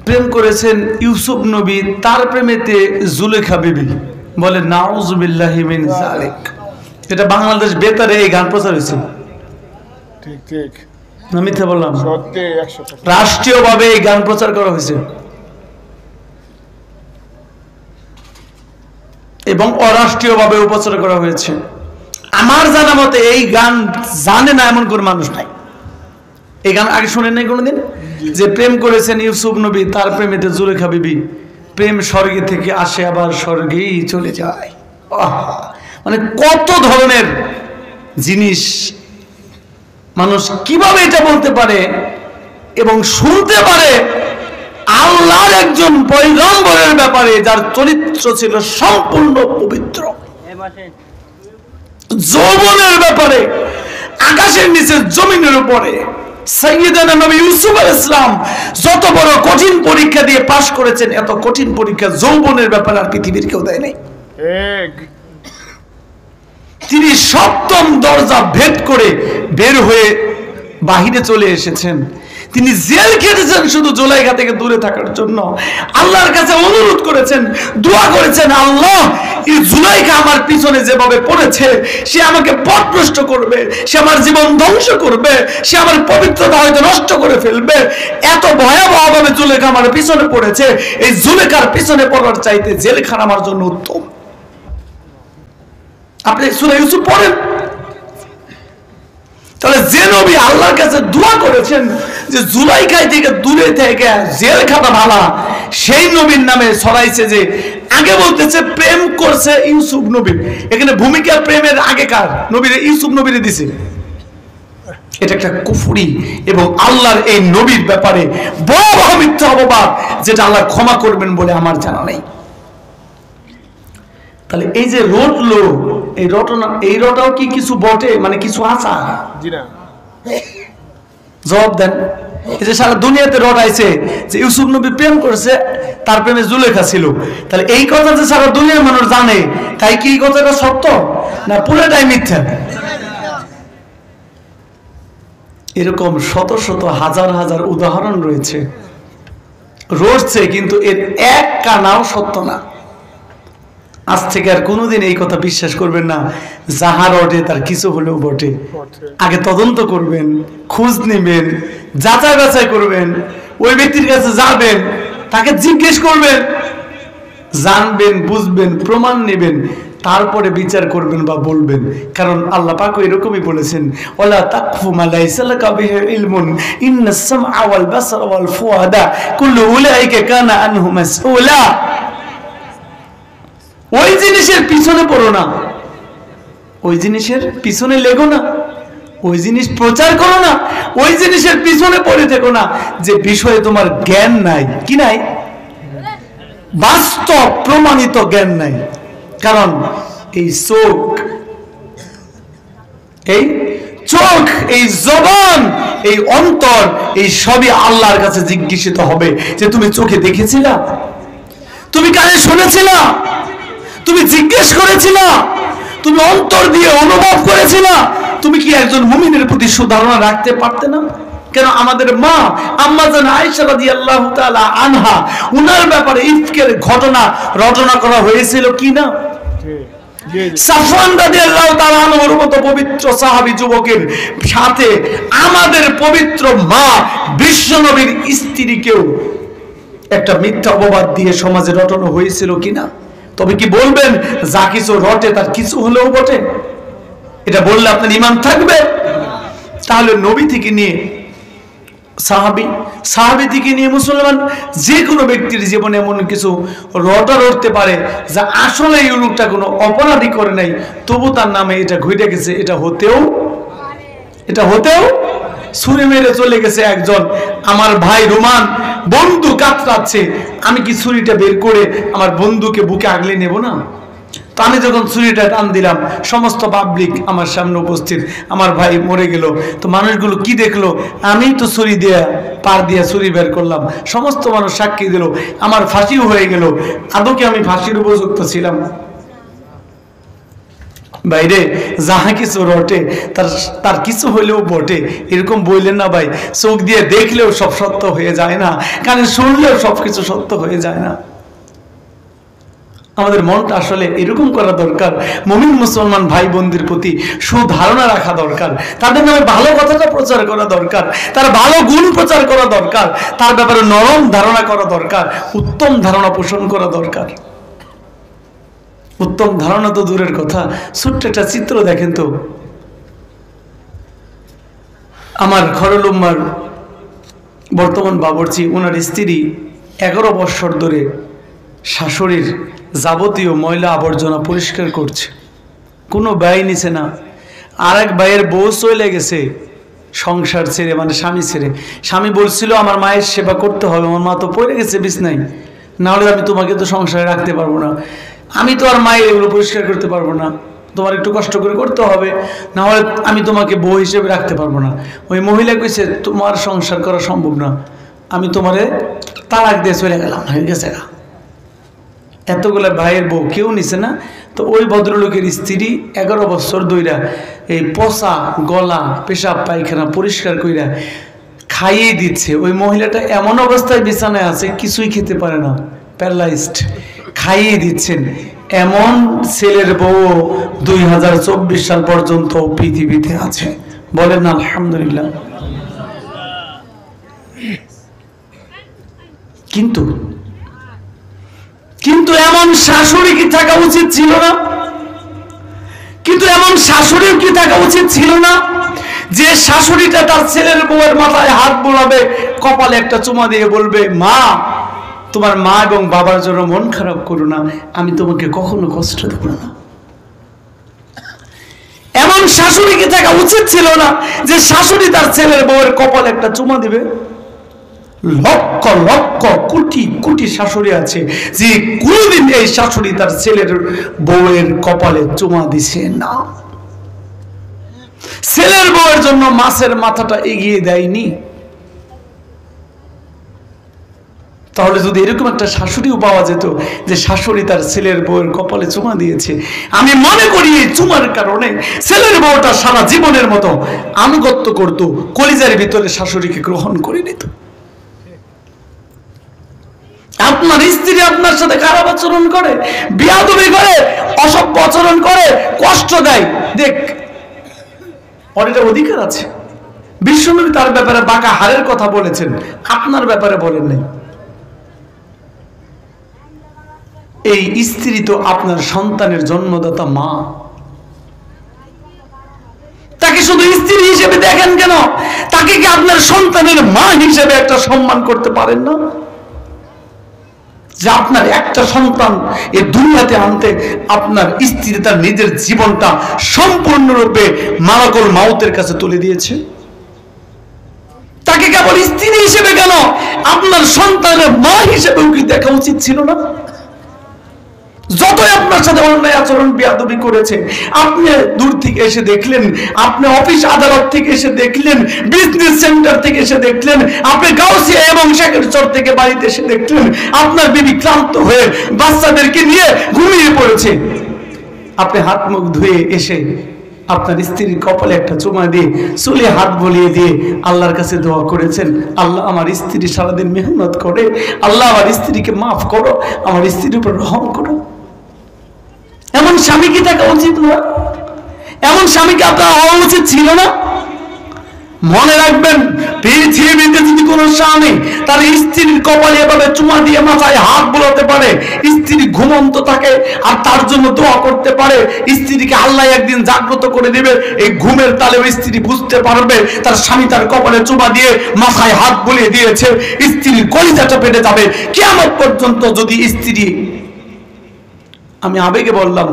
প্রেম করেছেন ইউসুফ নবী, তার প্রেমেতে জুলেখা বিবি, বলে নাউজুবিল্লাহি মিন যালিক। এটা বাংলাদেশ বেতারে এই গান প্রচার হয়েছে। ঠিক ঠিক না মিথ্যা বললাম? সত্যি 100%। রাষ্ট্রীয়ভাবে এই গান প্রচার করা হয়েছে এবং অরাষ্ট্রীয়ভাবে প্রচার করা হয়েছে। আমার জানা মতে এই গান জানে না এমন কোন মানুষ নাই। এই গান আগে শুনেন নাই কোনোদিন? যে প্রেম করেছেন ইউসুফ নবী, তার প্রেমেতে জুলেখা বিবি, প্রেম স্বর্গে থেকে আসে আবার স্বর্গেই চলে যায়। মানে কত ধরনের জিনিস মানুষ কিভাবে এটা বলতে পারে এবং শুনতে পারে আল্লাহর একজন পয়গম্বরের ব্যাপারে, যার চরিত্র ছিল সম্পূর্ণ পবিত্র, যৌবনের ব্যাপারে, আকাশের নিচে জমিনের উপরে সাইয়েদানা নবী ইউসুফ আলাইহিস সালাম যত বড় কঠিন পরীক্ষা দিয়ে পাশ করেছেন, এত কঠিন পরীক্ষা যৌবনের ব্যাপারে আর পৃথিবীর কেউ দেয় নাই। তিনি সপ্তম দরজা ভেদ করে বের হয়ে বাহিরে চলে এসেছেন। তিনি জেল খেটেছেন শুধু জুলাইখা থেকে দূরে থাকার জন্য। আল্লাহর কাছে অনুরোধ করেছেন, দোয়া করেছেন, আল্লাহ এই জুলাইখা আমার পিছনে যেভাবে পড়েছে, সে আমাকে পথভ্রষ্ট করবে, সে আমার জীবন ধ্বংস করবে, সে আমার পবিত্রতা হয়তো নষ্ট করে ফেলবে। এত ভয়াবহভাবে জুলাইখা আমার পিছনে পড়েছে, এই জুলাইখার পিছনে পড়ার চাইতে জেলখানা আমার জন্য উত্তম। আপনি সূরা ইউসুফ পড়েন, তাহলে যে নবী আল্লাহর কাছে দোয়া করেছেন যে জুলাইখা থেকে দূরে থেকে জেলখানা ভালা, সেই নবীর নামে ছড়াইছে যে আগে বলতেছে প্রেম করছে ইউসুফ নবী। এখানে ভূমিকা প্রেমের আগেকার নবীর ইউসুফ নবীরে দিছে। এটা একটা কুফরি এবং আল্লাহর এই নবীর ব্যাপারে ভয়াবহ মিথ্যা অপবাদ, যেটা আল্লাহ ক্ষমা করবেন বলে আমার জানা নেই। তাহলে এই যে রটলো, এই রটনা, এই রটাও কি কিছু বটে? মানে কিছু আশা? জবাব দেন। এই যে সারা দুনিয়াতে রটাইছে যে ইউসুফ নবী প্রেম করছে, তার প্রেমে জুলেখা ছিল, তাহলে এই কথা যে সারা দুনিয়ার মানুষ জানে, তাই কি এই কথাটা সত্য না পুরোটাই মিথ্যা? এরকম শত শত হাজার হাজার উদাহরণ রয়েছে, রয়েছে, কিন্তু এর এক কানাও সত্য না। আজ থেকে আর কোনোদিন এই কথা বিশ্বাস করবেন না, যাহা রটে তার কিছু হলেও বটে। আগে তদন্ত করবেন, খোঁজ নেবেন, যাচাই বাছাই করবেন, ওই ব্যক্তির কাছে যাবেন, তাকে জিজ্ঞেস করবেন, জানবেন, বুঝবেন, প্রমাণ নেবেন, তারপরে বিচার করবেন বা বলবেন। কারণ আল্লাহ পাক এরকমই বলেছেন, ওয়ালা তাকফু মা লাইসা লাকা বিহি ইলমুন ইন্নাস সামআ ওয়াল বাসারা ওয়াল ফুআদা কুল্লু উলাইকা কানা আনহু মাসউলা। ওই জিনিসের পিছনে পড়ো না, ওই জিনিসের পিছনে লেগো না, ওই জিনিস প্রচার করো না, ওই জিনিসের পিছনে পড়ে থেকো না যে বিষয়ে তোমার জ্ঞান নাই। কি নাই? বাস্তব প্রমাণিত জ্ঞান নাই। কারণ এই চোখ, এই জবান, এই অন্তর, এই সবই আল্লাহর কাছে জিজ্ঞাসিত হবে যে তুমি চোখে দেখেছিলা, তুমি কানে শুনেছিলা, তুমি জিজ্ঞেস করেছিলা, তুমি অন্তর দিয়ে অনুভব করেছিলা, তুমি কি একজন মুমিনের প্রতি সুধারণা রাখতে পারতে না? কেন আমাদের মা আম্মা জান আয়েশা রাদিয়াল্লাহু তাআলা আনহা, উনার ব্যাপারে ইফকের ঘটনা রচনা করা হয়েছিল কি না? সাফওয়ান রাদিয়াল্লাহু তাআলা আনহুর মতো পবিত্র সাহাবী যুবকের সাথে আমাদের পবিত্র মা বিশ্বনবীর স্ত্রীকেও একটা মিথ্যা অপবাদ দিয়ে সমাজে রটনা হয়েছিল কিনা? তবে কি বলবেন যা কিছু রটে তার কিছু হলেও বটে? এটা বললে আপনার ঈমান থাকবে? তাহলে নবী থেকে নিয়ে সাহাবী থেকে নিয়ে মুসলমান যে কোনো ব্যক্তির জীবনে এমন কিছু রটা রটতে পারে যা আসলে এই লোকটা কোনো অপরাধী করে নাই, তবু তার নামে এটা ঘটে গেছে। এটা হতেও ছুরি মেরে চলে গেছে একজন, আমার ভাই রোমান বন্ধু কাতরাচ্ছে, আমি কি ছুরিটা বের করে আমার বন্ধুকে বুকে আগলে নেব না? তো আমি যখন ছুরিটা টান দিলাম, সমস্ত পাবলিক আমার সামনে উপস্থিত, আমার ভাই মরে গেল। তো মানুষগুলো কি দেখলো? আমি তো ছুরি দিয়ে পার দিয়ে ছুরি বের করলাম, সমস্ত মানুষ সাক্ষী দিল, আমার ফাঁসিও হয়ে গেল। আদৌ কি আমি ফাঁসির উপযুক্ত ছিলাম? বাইরে যাহা কিছু রটে তার কিছু হলেও বটে, এরকম বললেন না ভাই। চোখ দিয়ে দেখলেও সব সত্য হয়ে যায় না, কানে শুনলেও সবকিছু সত্য হয়ে যায় না। আমাদের মনটা আসলে এরকম করা দরকার। মুমিন মুসলমান ভাই বোনদের প্রতি সুধারণা রাখা দরকার, তাদের নামে ভালো কথাটা প্রচার করা দরকার, তার ভালো গুণ প্রচার করা দরকার, তার ব্যাপারে নরম ধারণা করা দরকার, উত্তম ধারণা পোষণ করা দরকার। উত্তম ধারণা তো দূরের কথা, ছোট্ট একটা চিত্র দেখেন তো। আমার খরল উম্মার বর্তমান বাবুর্চি, ওনার স্ত্রী 11 বছর ধরে শাশুড়ির যাবতীয় ময়লা আবর্জনা পরিষ্কার করছে, কোনো ব্যয় নিছে না। আর এক ভাইয়ের বউ চলে গেছে সংসার ছেড়ে, মানে স্বামী ছেড়ে। স্বামী বলছিল আমার মায়ের সেবা করতে হবে, আমার মা তো পড়ে গেছে বিছনায়, না হলে আমি তোমাকে তো সংসারে রাখতে পারবো না, আমি তো আর মায়ের এগুলো পরিষ্কার করতে পারবো না, তোমার একটু কষ্ট করে করতে হবে, না হলে আমি তোমাকে বউ হিসেবে রাখতে পারবো না। ওই মহিলা কইছে তোমার সংসার করা সম্ভব না, আমি তোমারে তালাক দিয়ে চলে গেলাম, হয়ে গেছে। এতগুলো ভাইয়ের বউ কেউ নিছে না। তো ওই ভদ্রলোকের স্ত্রী 11 বছর ধইরা এই পচা গলা পেশাব পায়খানা পরিষ্কার কইরা খাইয়ে দিচ্ছে। ওই মহিলাটা এমন অবস্থায় বিছানায় আছে, কিছুই খেতে পারে না, প্যারালাইজড, খাইয়ে দিচ্ছেন। এমন ছেলের বউ 2024 সাল পর্যন্ত পৃথিবীতে আছে, বলেন না আলহামদুলিল্লাহ। কিন্তু এমন শাশুড়ি কি থাকা উচিত ছিল না? কিন্তু এমন শাশুড়িও কি থাকা উচিত ছিল না যে শাশুড়িটা তার ছেলের বউয়ের মাথায় হাত বোলাবে, কপালে একটা চুমা দিয়ে বলবে, মা তোমার মা এবং বাবার জন্য মন খারাপ করো না, আমি তোমাকে কখনো কষ্ট দেব না। এমন শাশুড়ি কি থাকা উচিত ছিল না যে শাশুড়ি তার ছেলের বউয়ের কপালে একটা চুমা দিবে? লক্ষ লক্ষ কোটি কোটি শাশুড়ি আছে যে কোনদিন এই শাশুড়ি তার ছেলের বউয়ের কপালে চুমা দিছে না, ছেলের বউয়ের জন্য মাছের মাথাটা এগিয়ে দেয়নি। তাহলে যদি এরকম একটা শাশুড়িও পাওয়া যেত যে শাশুড়ি তার ছেলের বউয়ের কপালে চুমা দিয়েছে, আমি মনে করি এই চুমার কারণে ছেলের বউটা সারা জীবনের মতো আনুগত্য করত, কলিজার ভিতরে শাশুড়িকে গ্রহণ করে নিত। আপনার স্ত্রী আপনার সাথে খারাপ আচরণ করে, বেয়াদবি করে, অসভ্য আচরণ করে, কষ্ট দেয়, দেখ অনেকটা অধিকার আছে। বিশ্বনবী তার ব্যাপারে বাঁকা হাড়ের কথা বলেছেন, আপনার ব্যাপারে বলেন নাই। এই স্ত্রী তো আপনার সন্তানের জন্মদাতা মা, তাকে শুধু স্ত্রী হিসেবে দেখেন কেন? তাকে কি আপনার সন্তানের মা হিসেবে একটা সম্মান করতে পারেন না? যে আপনার একটা সন্তান এই দুনিয়াতে আনতে আপনার স্ত্রী তার নিজের জীবনটা সম্পূর্ণরূপে মালাকুল মাউতের কাছে তুলে দিয়েছে। তাকে কেবল স্ত্রী হিসেবে কেন, আপনার সন্তানের মা হিসেবেও কি দেখা উচিত ছিল না? যতই আপনার সাথে অন্যায় আচরণ বেয়াদবি করেছে, আপনি দূর থেকে এসে দেখলেন, আপনি অফিস আদালত থেকে এসে দেখলেন, বিজনেস সেন্টার থেকে এসে দেখলেন, আপনি গাউসিয়া এবং শেখের চর থেকে বাড়িতে এসে দেখলেন আপনার বিবি ক্লান্ত হয়ে বাচ্চাদেরকে নিয়ে ঘুমিয়ে পড়েছে। আপনি হাত মুখ ধুয়ে এসে আপনার স্ত্রীর কপালে একটা চুমা দিয়ে চুলে হাত বলিয়ে দিয়ে আল্লাহর কাছে দোয়া করেছেন, আল্লাহ আমার স্ত্রী সারাদিন মেহনত করে, আল্লাহ আমার স্ত্রীকে মাফ করো, আমার স্ত্রীর উপর রহম করো। এমন স্বামী কি থাকা উচিত না? এমন স্বামীকে আপনার হওয়া উচিত ছিল না? মনে রাখবেন, পৃথিবীতে যদি কোনো স্বামী তার স্ত্রীর কপালে এভাবে চুমা দিয়ে মাথায় হাত বোলাতে পারে, স্ত্রী ঘুমন্ত থাকে আর তার জন্য দোয়া করতে পারে, স্ত্রীকে আল্লাহ একদিন জাগ্রত করে দেবে, এই ঘুমের তালেও স্ত্রী বুঝতে পারবে তার স্বামী তার কপালে চুমা দিয়ে মাথায় হাত বুলিয়ে দিয়েছে, স্ত্রীর কলিজাটা পেটে যাবে। কিয়ামত পর্যন্ত যদি স্ত্রী, আমি আবেগে বললাম,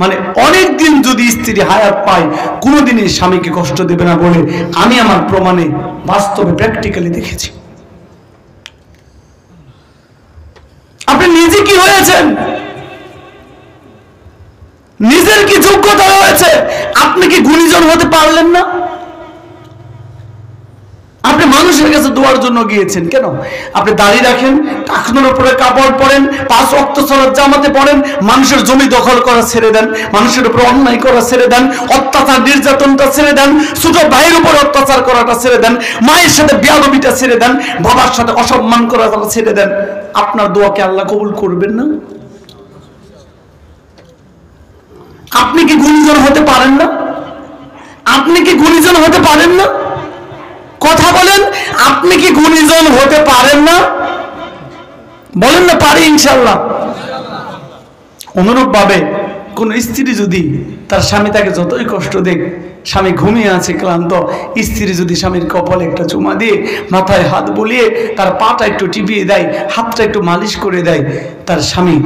মানে অনেকদিন যদি স্ত্রী হায়াত পায়, কোনোদিনই স্বামীকে কষ্ট দেবে না বলে আমি আমার প্রমাণে বাস্তবে প্র্যাকটিক্যালি দেখেছি। আপনি নিজে কি হয়েছেন? নিজের কি যোগ্যতা হয়েছে? আপনি কি গুণীজন হতে পারলেন না? আপনি মানুষের কাছে দোয়ার জন্য গিয়েছেন কেন? আপনি দাড়ি রাখেন, টাকনোর উপরে কাপড় পরেন, 5 ওয়াক্ত সালাত জামাতে পড়েন, মানুষের জমি দখল করা ছেড়ে দেন, মানুষের উপর অন্যায় করা ছেড়ে দেন, অত্যাচার নির্যাতনটা ছেড়ে দেন, ছোট ভাইয়ের উপর অত্যাচার করাটা ছেড়ে দেন, মায়ের সাথে বেয়াদবিটা ছেড়ে দেন, বাবার সাথে অসম্মান করাটা ছেড়ে দেন। আপনার দোয়াকে আল্লাহ কবুল করবেন না? আপনি কি গুণীজন হতে পারেন না? আপনি কি গুণীজন হতে পারেন না? কথা বলেন, আপনি কি গুণীজন হতে পারেন না? বলেন না পারি ইনশাআল্লাহ। অনুরূপ ভাবে কোন স্ত্রী যদি তার স্বামী তাকে যতই কষ্ট দেখ, স্বামী ঘুমিয়ে আছে ক্লান্ত, স্ত্রী যদি স্বামীর কপালে একটা চুমা দিয়ে মাথায় হাত বুলিয়ে তার পাটা একটু টিপিয়ে দেয়, হাতটা একটু মালিশ করে দেয়, তার স্বামী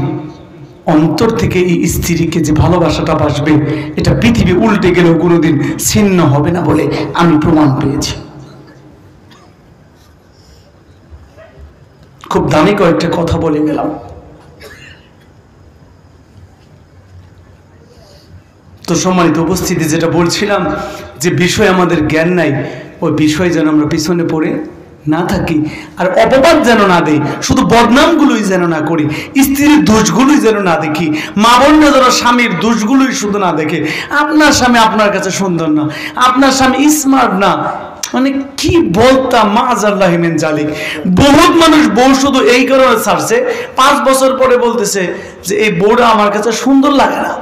অন্তর থেকে এই স্ত্রীকে যে ভালোবাসাটা বাসবে, এটা পৃথিবী উল্টে গেলেও কোনোদিন ছিন্ন হবে না বলে আমি প্রমাণ পেয়েছি। খুব দামি কয়েকটা কথা বলে গেলাম। তো সম্মানিত উপস্থিতি, যেটা বলছিলাম যে বিষয় আমাদের জ্ঞান নাই, ওই বিষয় যেন আমরা পিছনে পড়ে না থাকি, আর অপবাদ যেন না দেই, শুধু বদনামগুলোই যেন না করি, স্ত্রীর দোষগুলোই যেন না দেখি, মা বোনরা যেন স্বামীর দোষগুলোই শুধু না দেখে। আপনার স্বামী আপনার কাছে সুন্দর না, আপনার স্বামী স্মার্ট না, মানে কি বলতাম মাআযাল্লাহি মিন জালিক। বহুত মানুষ বউ শুধু এই কারণে ছাড়ছে, 5 বছর পরে বলতেছে যে এই বউটা আমার কাছে সুন্দর লাগে না।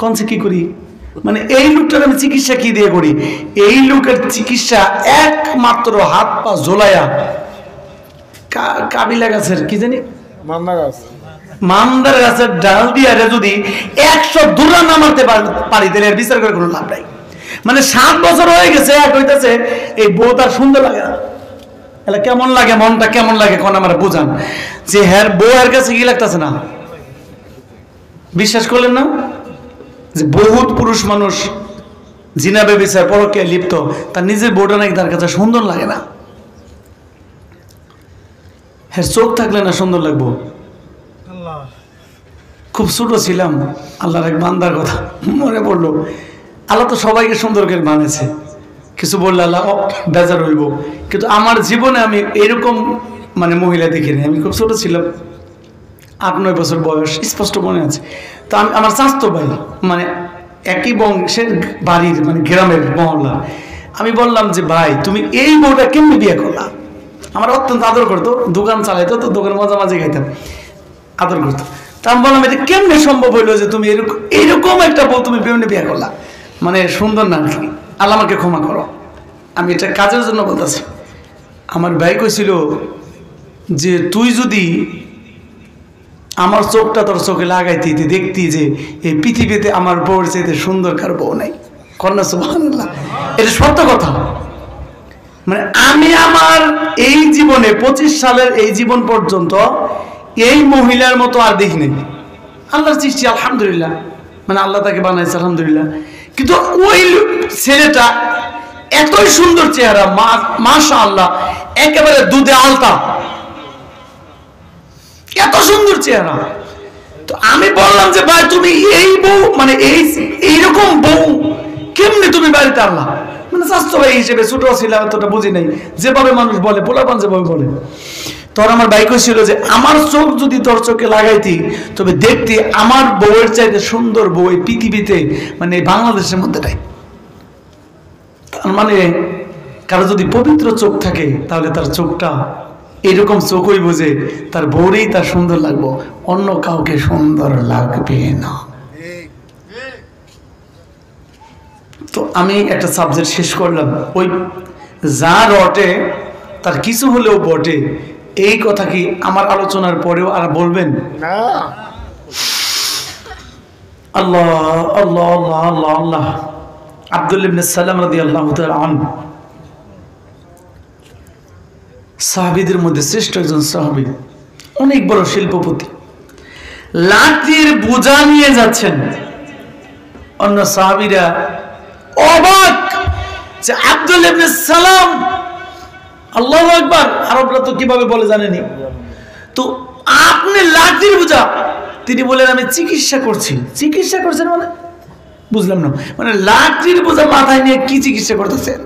কোনছে কি করি, মানে এই লোকটার আমি চিকিৎসা কি দিয়ে করি? এই লোকের চিকিৎসা একমাত্র হাত পা ঝোলাইয়া কাবিলা গাছের কি জানি মান্দার গাছের ডাল দিয়ে যদি 100 দূরা নামাতে পারি, তাহলে এর বিচার করে কোনো লাভ নাই। মানে 7 বছর হয়ে গেছে, এক হইতেছে এই বউ তার সুন্দর লাগে না। এলা কেমন লাগে, মনটা কেমন লাগে কোন আমার বুঝান, যে হ্যাঁ বউ এর কাছে কি লাগতেছে না। বিশ্বাস করলেন না যে বহুত পুরুষ মানুষ জিনা ব্যভিচার পরকীয়ায় লিপ্ত, তার নিজের বউটা নাকি তার কাছে সুন্দর লাগে না। হ্যাঁ চোখ থাকলে না সুন্দর লাগবো। খুব ছোট ছিলাম, আল্লাহর এক বান্দার কথা মনে পড়লো। আল্লাহ তো সবাইকে সুন্দর করে বানিয়েছে, কিছু বললে আল্লাহ বেজার হইব, কিন্তু আমার জীবনে আমি এরকম মানে মহিলা দেখিনি। আমি খুব ছোট ছিলাম, 8-9 বছর বয়স, স্পষ্ট মনে আছে। তো আমি আমার চাচাতো ভাই, মানে একই বংশের বাড়ির, মানে গ্রামের মহল্লা। আমি বললাম যে ভাই তুমি এই বউটা কেমনি বিয়ে করলা? আমার অত্যন্ত আদর করতো, দোকান চালাইতো, তো দোকান মাঝে খাইতাম, আদর করতো। তা আমি বললাম এটা কেমনে সম্ভব হইলো যে তুমি এরকম একটা বউ তুমি বিয়ে করলা? মানে সুন্দর না কি? আল্লাহ আমাকে ক্ষমা করো, আমি এটা কাজের জন্য বলতেছি। আমার ভাই কইছিল যে তুই যদি আমার চোখটা তোর চোখে লাগাইতি দেখতি যে এই পৃথিবীতে আমার বউর চাইতে সুন্দর কার বউ নাই। কন্যা সুবহানাল্লাহ, এটা সত্য কথা। মানে আমি আমার এই জীবনে 25 সালের এই জীবন পর্যন্ত এই মহিলার মতো আর দেখি নাই। আল্লাহর সৃষ্টি আলহামদুলিল্লাহ, মানে আল্লাহ তাকে বানাইছে আলহামদুলিল্লাহ, কিন্তু ওই ছেলেটা এতই সুন্দর চেহারা, মাশাআল্লাহ, একেবারে দুধে আলতা, এত সুন্দর চেহারা। তো আমি বললাম যে ভাই তুমি এই বউ, মানে এইরকম বউ কেমনে তুমি বাড়িতে আনলা? মানে স্বাস্থ্য ভাই হিসেবে ছোট ছিলাম, এতটা বুঝি নাই, যেভাবে মানুষ বলে, পোলাপান যেভাবে বলে। তোর আমার ভাই কইছিল যে আমার চোখ যদি তোর চোখে লাগাইতি তবে দেখতে আমার বউয়ের চাইতে সুন্দর বউ এই পৃথিবীতে, মানে বাংলাদেশের মধ্যে নাই। তার মানে কারো যদি পবিত্র চোখ থাকে তাহলে তার চোখটা এরকম চোখই বোঝে তার বউরেই তার সুন্দর লাগবো, অন্য কাউকে সুন্দর লাগবে না। তো আমি একটা সাবজেক্ট শেষ করলাম, ওই যা রটে তার কিছু হলেও বটে, এই কথা কি আমার আলোচনার পরেও আর বলবেন না? আল্লাহ আল্লাহ আল্লাহ আল্লাহ আল্লাহ। আব্দুল্লাহ ইবনে সালাম রাদিয়াল্লাহু তাআলা আনহু সাহাবীদের মধ্যে শ্রেষ্ঠ একজন সাহাবী, অনেক বড় শিল্পপতি, লাঠির বোঝা নিয়ে যাচ্ছেন। অন্য সাহাবীরা অবাক যে আব্দুল্লাহ ইবনে সালাম, আল্লাহু আকবার, আরবরা তো কিভাবে বলে জানেনি, তো আপনি লাঠির বোঝা? তিনি বলেন আমি চিকিৎসা করছি। চিকিৎসা করছেন মানে বুঝলাম না, মানে লাঠির বোঝা মাথায় নিয়ে কি চিকিৎসা করতেছেন?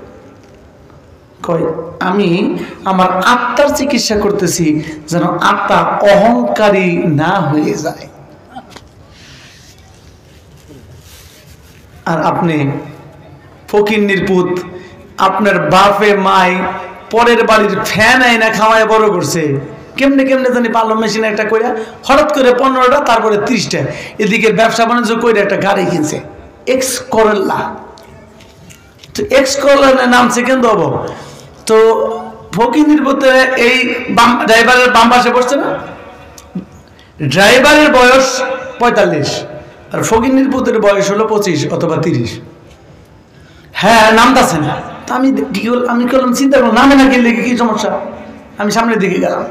কয় আমি আমার আত্মার চিকিৎসা করতেছি, যেন আত্মা অহংকারী না হয়ে যায়। আর আপনি ফকিন্নির পুত, আপনার বাপে মাই পরের বাড়ির ফ্যান আইনা খাওয়ায় বড় করছে, কেমনে কেমনে জানি পালন মেশিন একটা করে হঠাৎ করে 15টা, তারপরে 30টা, এদিকে ব্যবসা বাণিজ্য করে একটা গাড়ি কিনছে এক্স করল্লা। তো এক্স করল্লা নামছে কেন দেবো? তো ফকিন্নির পুতে এই ড্রাইভারের বাম পাশে বসছে না, ড্রাইভারের বয়স 45 আর ফকিন্নির পুতের বয়স হলো 25 অথবা 30। হ্যাঁ নামতাছে না। তা আমি করলাম চিন্তা করলাম নামে না কিনলে কি সমস্যা? আমি সামনের দিকে গেলাম,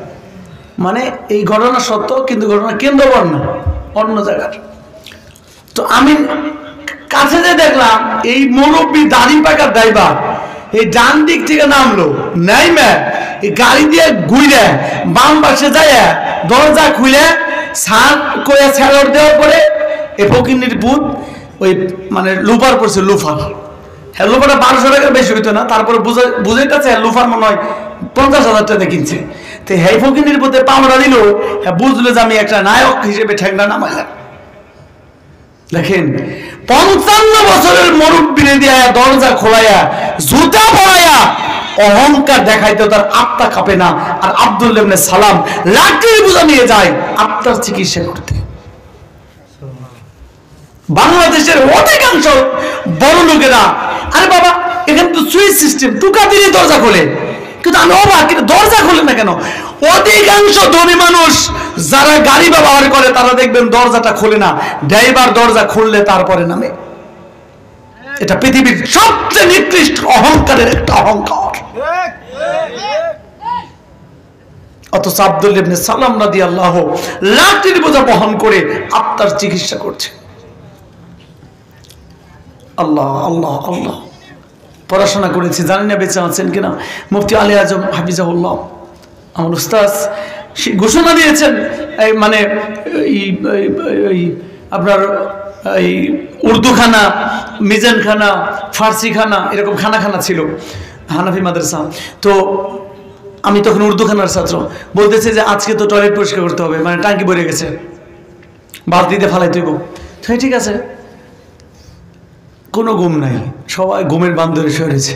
মানে এই ঘটনা সত্য, কিন্তু ঘটনা কেন্দ্রবর্ণ অন্য জায়গার। তো আমি কাছে যে দেখলাম এই মুরব্বী দাড়ি পাকার ড্রাইভার এই ডান দিক থেকে নামলো, নাইমা এই গাড়ি দিয়ে ঘুরে বাম পাশে যায়, দরজা খুলে সার করে স্যালর দেওয়ার পরে এই ফকিন্নির পুত ওই মানে লুফার পড়ছে, লুফার। হ্যাঁ লুফারটা 1200 টাকার বেশি হইতো না, তারপরে বুঝাইতেছে লুফার মনে হয় 50,000 টাকা কিনছে। তো হ্যাঁ ফকিন্নির পুতে পামড়া দিল, হ্যাঁ বুঝলো যে আমি একটা নায়ক হিসেবে ঠেংনা নামাইলাম। দেখেন 55 বছরের মুরব্বিরে দিয়া দরজা খোলাইয়া জুতা পরাইয়া অহংকার দেখাইতে তার আত্মা কাঁপে না। আর আব্দুল্লাহ ইবনে সালাম লাঠির বোঝা নিয়ে যায় আত্মার চিকিৎসা করতে। বাংলাদেশের অধিকাংশ বড় লোকেরা, আরে বাবা এখানে তো সুইচ সিস্টেম, টুকা দিয়ে দরজা খোলে, কিন্তু আমি অবাক, কিন্তু দরজা খোলে না কেন? অধিকাংশ ধনী মানুষ যারা গাড়ি ব্যবহার করে তারা দেখবেন দরজাটা খোলে না, ড্রাইভার দরজা খুললে তারপরে নামে। এটা পৃথিবীর সবচেয়ে নিকৃষ্ট অহংকারের একটা অহংকার। অথচ আব্দুল্লাহ ইবনে সালাম রাদিয়াল্লাহু লাঠির বোঝা বহন করে আত্মার চিকিৎসা করছে। আল্লাহ আল্লাহ আল্লাহ। পড়াশোনা করেছি, জানি না বেঁচে আছেন কিনা, মুফতি আলী আজম হাফিজাহুল্লাহ আমার উস্তাদ ঘোষণা দিয়েছেন, মানে আপনার এই উর্দু খানা, মিজান খানা, ফার্সি খানা, এরকম খানা খানা ছিল হানাফি মাদ্রাসা। তো আমি তখন উর্দু খানার ছাত্র, বলতেছে যে আজকে তো টয়লেট পরিষ্কার করতে হবে, মানে টাঙ্কি ভরে গেছে, বালতিতে ফালাই তুইব। ঠিক আছে, কোনো ঘুম নাই, সবাই ঘুমের বান্ধরে সরেছে,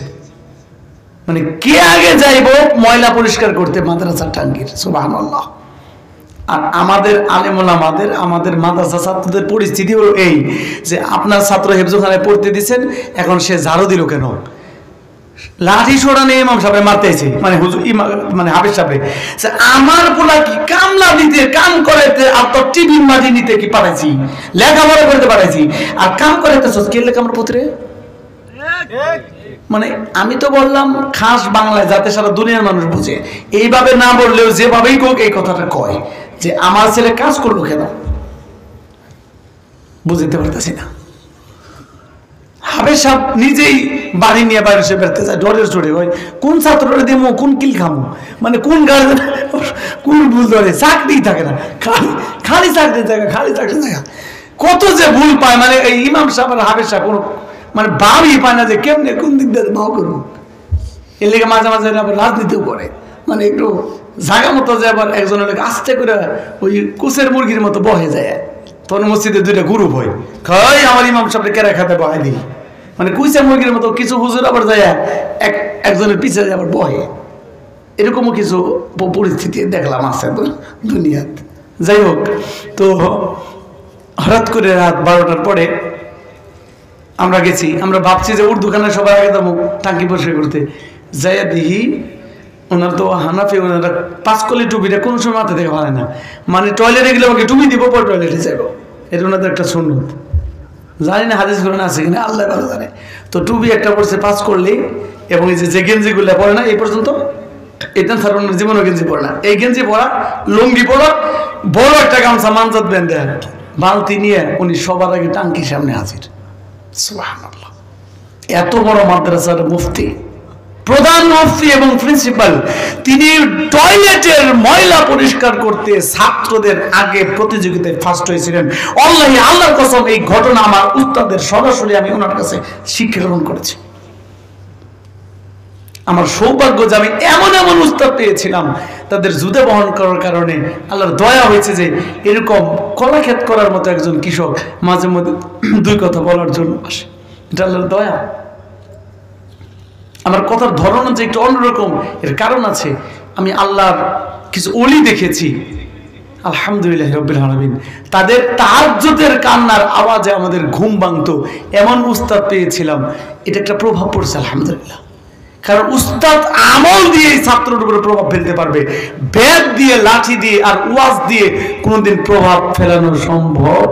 মানে কে আগে যাইব ময়লা পরিষ্কার করতে মাদ্রাসার টাঙ্কির। সুবহানাল্লাহ। আর আমাদের আলেমুলামাদের, আমাদের মাদ্রাসা ছাত্রদের পরিস্থিতি হলো এই যে আপনার ছাত্র হেফজখানায় পড়তে দিচ্ছেন, এখন সে ঝাড়ু দিল কেন? লাঠি সোড়া নিয়ে ইমাম সাহেব মারতেছে, মানে হুজুর মানে হাফেজ সাহেব, আমার পোলা কি কামলা দিতে কাম করাইতে আর তোর টিভি মাটি নিতে কি পারাইছি, লেখাপড়া করতে পারাইছি আর কাম করাইতে কে লেখাপড়ার পুত্রে। মানে আমি তো বললাম খাস বাংলায় যাতে সারা দুনিয়ার মানুষ বুঝে, এইভাবে না বললেও যেভাবেই হোক এই কথাটা কয় যে আমার ছেলে কাজ করলো কেন, বুঝতে পারতেছি না। হাফেজ সাহেব নিজেই বাড়ি নিয়ে বাইরে সে বেরতে যায়, ডরের চড়ে হয় কোন ছাত্ররা দেবো, কোন কিল খামো, মানে কোন গার্জেন কোন ভুল ধরে, চাকরি থাকে না, খালি চাকরি থাকে, খালি চাকরি থাকে, কত যে ভুল পায়। মানে এই ইমাম সাহেব আর হাফেজ সাহেব কোনো মানে ভাবই পায় না যে কেমনে কোন দিক দিয়ে ভাও করবো। এর লেগে মাঝে মাঝে আবার রাজনীতিও করে, মানে একটু জায়গা মতো যে আবার একজনের লেগে আস্তে করে ওই কুচের মুরগির মতো বহে যায়। তখন মসজিদে দুইটা গ্রুপ হয়, খাই আমার ইমাম সাহেবকে কেরা খাতে বহাই দিই, মানে কুচের মুরগির মতো কিছু হুজুর আবার যায় একজনের পিছিয়ে আবার বহে। এরকমও কিছু পরিস্থিতি দেখলাম আছে দুনিয়াতে। যাই হোক, তো হঠাৎ করে রাত 12টার পরে আমরা গেছি, আমরা ভাবছি যে উর্দুখানে সবার আগে যাবো টাঙ্কি পরিষ্কার করতে, যাইয়া দেখি ওনার তো হানাফি, ওনারা 5 কলি টুপিটা কোনো সময় মাথা থেকে ভালো না, মানে টয়লেটে গেলে ওকে টুপি দিব পর টয়লেটে যাবো, এটা ওনাদের একটা সুন্নত। জানি না হাদিস করে আছে কিনা, আল্লাহ ভালো জানে। তো টুপি একটা পড়ছে 5 করলি, এবং এই যে গেঞ্জিগুলো পরে না এই পর্যন্ত, এটা স্যার ওনার জীবনও গেঞ্জি পড়ে না, এই গেঞ্জি পরা, লুঙ্গি পরা, বড় একটা গামছা মানজাত বেঁধে বালতি নিয়ে উনি সবার আগে টাঙ্কির সামনে হাজির। সুবহানাল্লাহ, এত বড় মাদ্রাসার মুফতি, প্রধান মুফতি এবং প্রিন্সিপাল, তিনি টয়লেটের ময়লা পরিষ্কার করতে ছাত্রদের আগে প্রতিযোগিতায় ফার্স্ট হয়েছিলেন। আল্লাহর কসম, এই ঘটনা আমার উস্তাদের সরাসরি আমি ওনার কাছে শিক্ষা গ্রহণ করেছি। আমার সৌভাগ্য যে আমি এমন এমন উস্তাদ পেয়েছিলাম, তাদের জুদে বহন করার কারণে আল্লাহর দয়া হয়েছে যে এরকম কলাক্ষেত করার মতো একজন কৃষক মাঝে মধ্যে 2 কথা বলার জন্য আসে, এটা আল্লাহর দয়া। আমার কথার ধরন যে একটু অন্যরকম, এর কারণ আছে। আমি আল্লাহর কিছু ওলি দেখেছি, আলহামদুলিল্লাহ রাব্বিল আলামিন, তাদের তাহাজ্জুদের কান্নার আওয়াজে আমাদের ঘুম ভাঙতো, এমন উস্তাদ পেয়েছিলাম। এটা একটা প্রভাব পড়ছে আলহামদুলিল্লাহ, কারণ উস্তাদ আমল দিয়ে ছাত্রের উপরে প্রভাব ফেলতে পারবে, বেদ দিয়ে, লাঠি দিয়ে আর ওয়াজ দিয়ে কোনোদিন প্রভাব ফেলানো সম্ভব।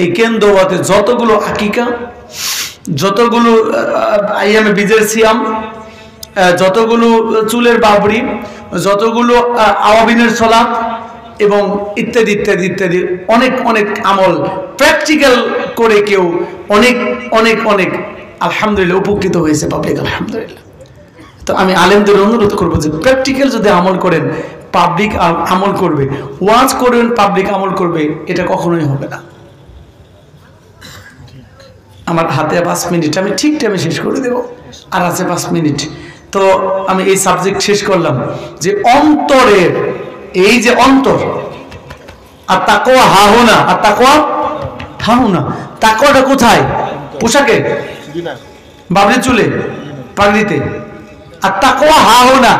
এই কেন্দ্রবাদে যতগুলো আকিকা, যতগুলো আইয়ামে বীজের সিয়াম, যতগুলো চুলের বাবরি, যতগুলো আওয়াবিনের সালাত এবং ইত্যাদি ইত্যাদি ইত্যাদি অনেক অনেক আমল প্র্যাকটিক্যাল করে কেউ অনেক অনেক অনেক আলহামদুলিল্লাহ উপকৃত হয়েছে পাবলিক, আলহামদুলিল্লাহ। তো আমি আলেমদের অনুরোধ করবো যে প্র্যাকটিক্যাল যদি আমল করেন পাবলিক আমল করবে, ওয়াজ করবেন পাবলিক আমল করবে, এটা কখনোই হবে না। আমার হাতে 5 মিনিট, আমি ঠিক টাইমে শেষ করে দেব, আর আছে 5 মিনিট। তো আমি এই সাবজেক্ট শেষ করলাম যে অন্তরের, এই যে অন্তর, আর তাকওয়া হাহুনা, আর তাকওয়া হাহুনা, তাকওয়াটা কোথায়? পোশাকে, বাবরি চুলে, পাগড়িতে। আর তাকওয়া হাহুনা,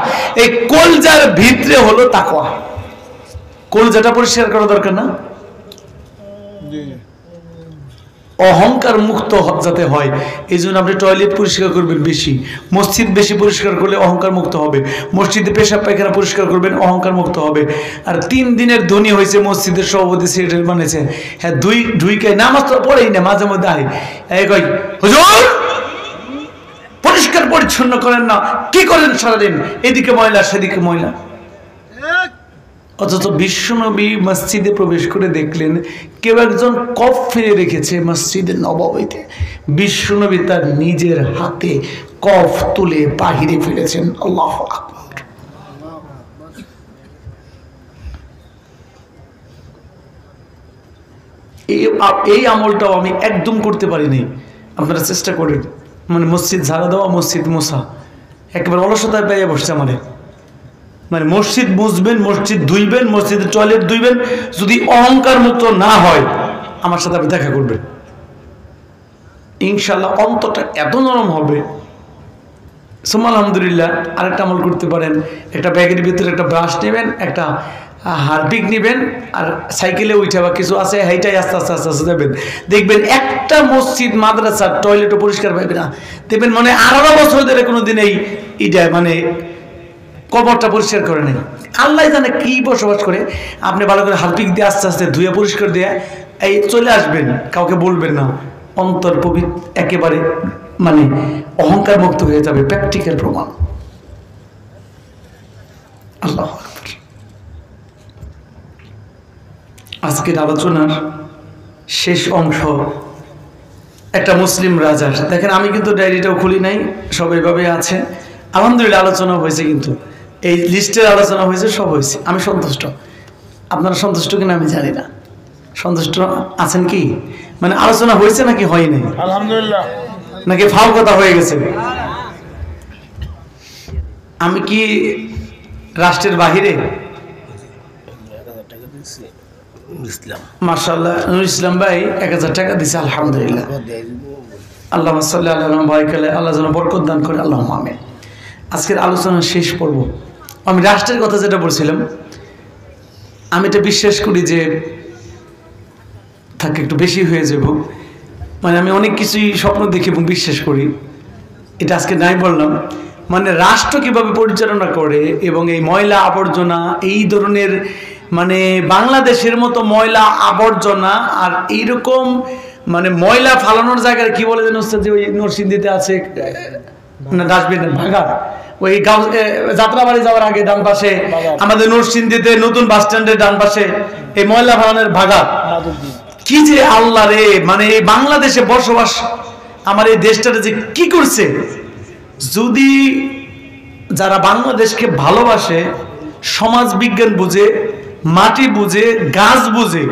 এই কলজার ভিতরে হলো তাকওয়া। কলজাটা পরিষ্কার করা দরকার না? অহংকার মুক্ত যাতে হয়, এই জন্য আপনি টয়লেট পরিষ্কার করবেন বেশি, মসজিদ বেশি পরিষ্কার করলে অহংকার মুক্ত হবে, মসজিদে পেশাব পায়খানা পরিষ্কার করবেন, অহংকার মুক্ত হবে। আর 3 দিনের ধনী হয়েছে মসজিদের সভাপতি, সেক্রেটারি বানিয়েছে, হ্যাঁ দুইকে নামাজ তো পড়েই না, মাঝে মধ্যে আয় এই কই হুজুর পরিষ্কার পরিচ্ছন্ন করেন না, কি করেন সারাদিন, এদিকে ময়লা সেদিকে ময়লা। অথচ বিশ্বনবী মসজিদে প্রবেশ করে দেখলেন কেউ একজন কফ ফিরে রেখেছে মসজিদে নববীতে, বিশ্বনবী তার নিজের হাতে কফ তুলে বাহিরে ফেলেছেন। আল্লাহু আকবার। এই আমলটাও আমি একদম করতে পারিনি, আপনারা চেষ্টা করেন। মানে মসজিদ ঝাড়া দেওয়া, মসজিদ মোছা, একেবারে অলসতায় পেয়ে বসছে আমাদের। মানে মসজিদ মুছবেন, মসজিদ ধুইবেন, মসজিদের টয়লেট ধুইবেন, যদি অহংকার মুক্ত না হয় আমার সাথে আপনি দেখা করবেন, ইনশাল্লাহ অন্তরটা এত নরম হবে। সুবহানাল্লাহ, আলহামদুলিল্লাহ। আরেকটা আমল করতে পারেন, একটা ব্যাগের ভিতরে একটা ব্রাশ নেবেন, একটা হারপিক নেবেন আর সাইকেলে উঠে বা কিছু আছে হাইটাই আস্তে আস্তে আস্তে আস্তে যাবেন, দেখবেন একটা মসজিদ মাদ্রাসার টয়লেটও পরিষ্কার পাইবে না। দেখবেন মানে 18 বছর ধরে কোনোদিন এইটা মানে কবরটা পরিষ্কার করে নেই। আল্লাহ জানে কি বসবাস করে। আপনি ভালো করে হারপিক দিয়ে আস্তে আস্তে ধুয়ে পরিষ্কার দিয়ে এই চলে আসবেন, কাউকে বলবেন না, অন্তর পবিত্র একেবারে মানে অহংকার মুক্ত হয়ে যাবে। প্র্যাকটিক্যাল প্রমাণ। আল্লাহ আকবার। আজকের আলোচনার শেষ অংশ একটা মুসলিম রাজার। দেখেন আমি কিন্তু ডায়েরিটাও খুলি নাই, সব এইভাবে আছে। আলহামদুলিল্লাহ আলোচনা হয়েছে, কিন্তু এই লিস্টের আলোচনা হয়েছে, সব হয়েছে। আমি সন্তুষ্ট। আপনারা সন্তুষ্ট কিনা আমি জানি না। সন্তুষ্ট আছেন কি? মানে আলোচনা হয়েছে নাকি হয়নি? আলহামদুলিল্লাহ। নাকি ফাও কথা হয়ে গেছে? আমি কি রাষ্ট্রের বাহিরে? মাশাআল্লাহ, নুরুল ইসলাম ভাই 1000 টাকা দিছে। আলহামদুলিল্লাহ। আল্লাহুম্মা সাল্লি আলা মুহাম্মাদ। আল্লাহ যেন বরকত দান করে, আল্লাহুম্মা আমিন। আজকের আলোচনা শেষ পর্ব। আমি রাষ্ট্রের কথা যেটা বলছিলাম, আমি এটা বিশ্বাস করি যে থাকে একটু বেশি হয়ে যাব। মানে আমি অনেক কিছুই স্বপ্ন দেখি এবং বিশ্বাস করি, এটা আজকে নাই বললাম। মানে রাষ্ট্র কিভাবে পরিচালনা করে এবং এই ময়লা আবর্জনা, এই ধরনের মানে বাংলাদেশের মতো ময়লা আবর্জনা আর এইরকম মানে ময়লা ফালানোর জায়গায় কি বলে যেন যে ওই নরসিংদীতে আছে না ডাস্টবিন ভাঙা, ওই যাত্রাবাড়ি যাওয়ার আগে ডান পাশে, আমাদের নরসিংদীতে নতুন বাস স্ট্যান্ডের ডান পাশে এই ময়লা ফালানোর ভাগা। কি যে আল্লাহ রে, মানে এই বাংলাদেশে বসবাস আমার এই দেশটাতে যে কি করছে। যদি যারা বাংলাদেশকে ভালোবাসে, সমাজ বিজ্ঞান বুঝে, মাটি বুঝে, গাছ বুঝে,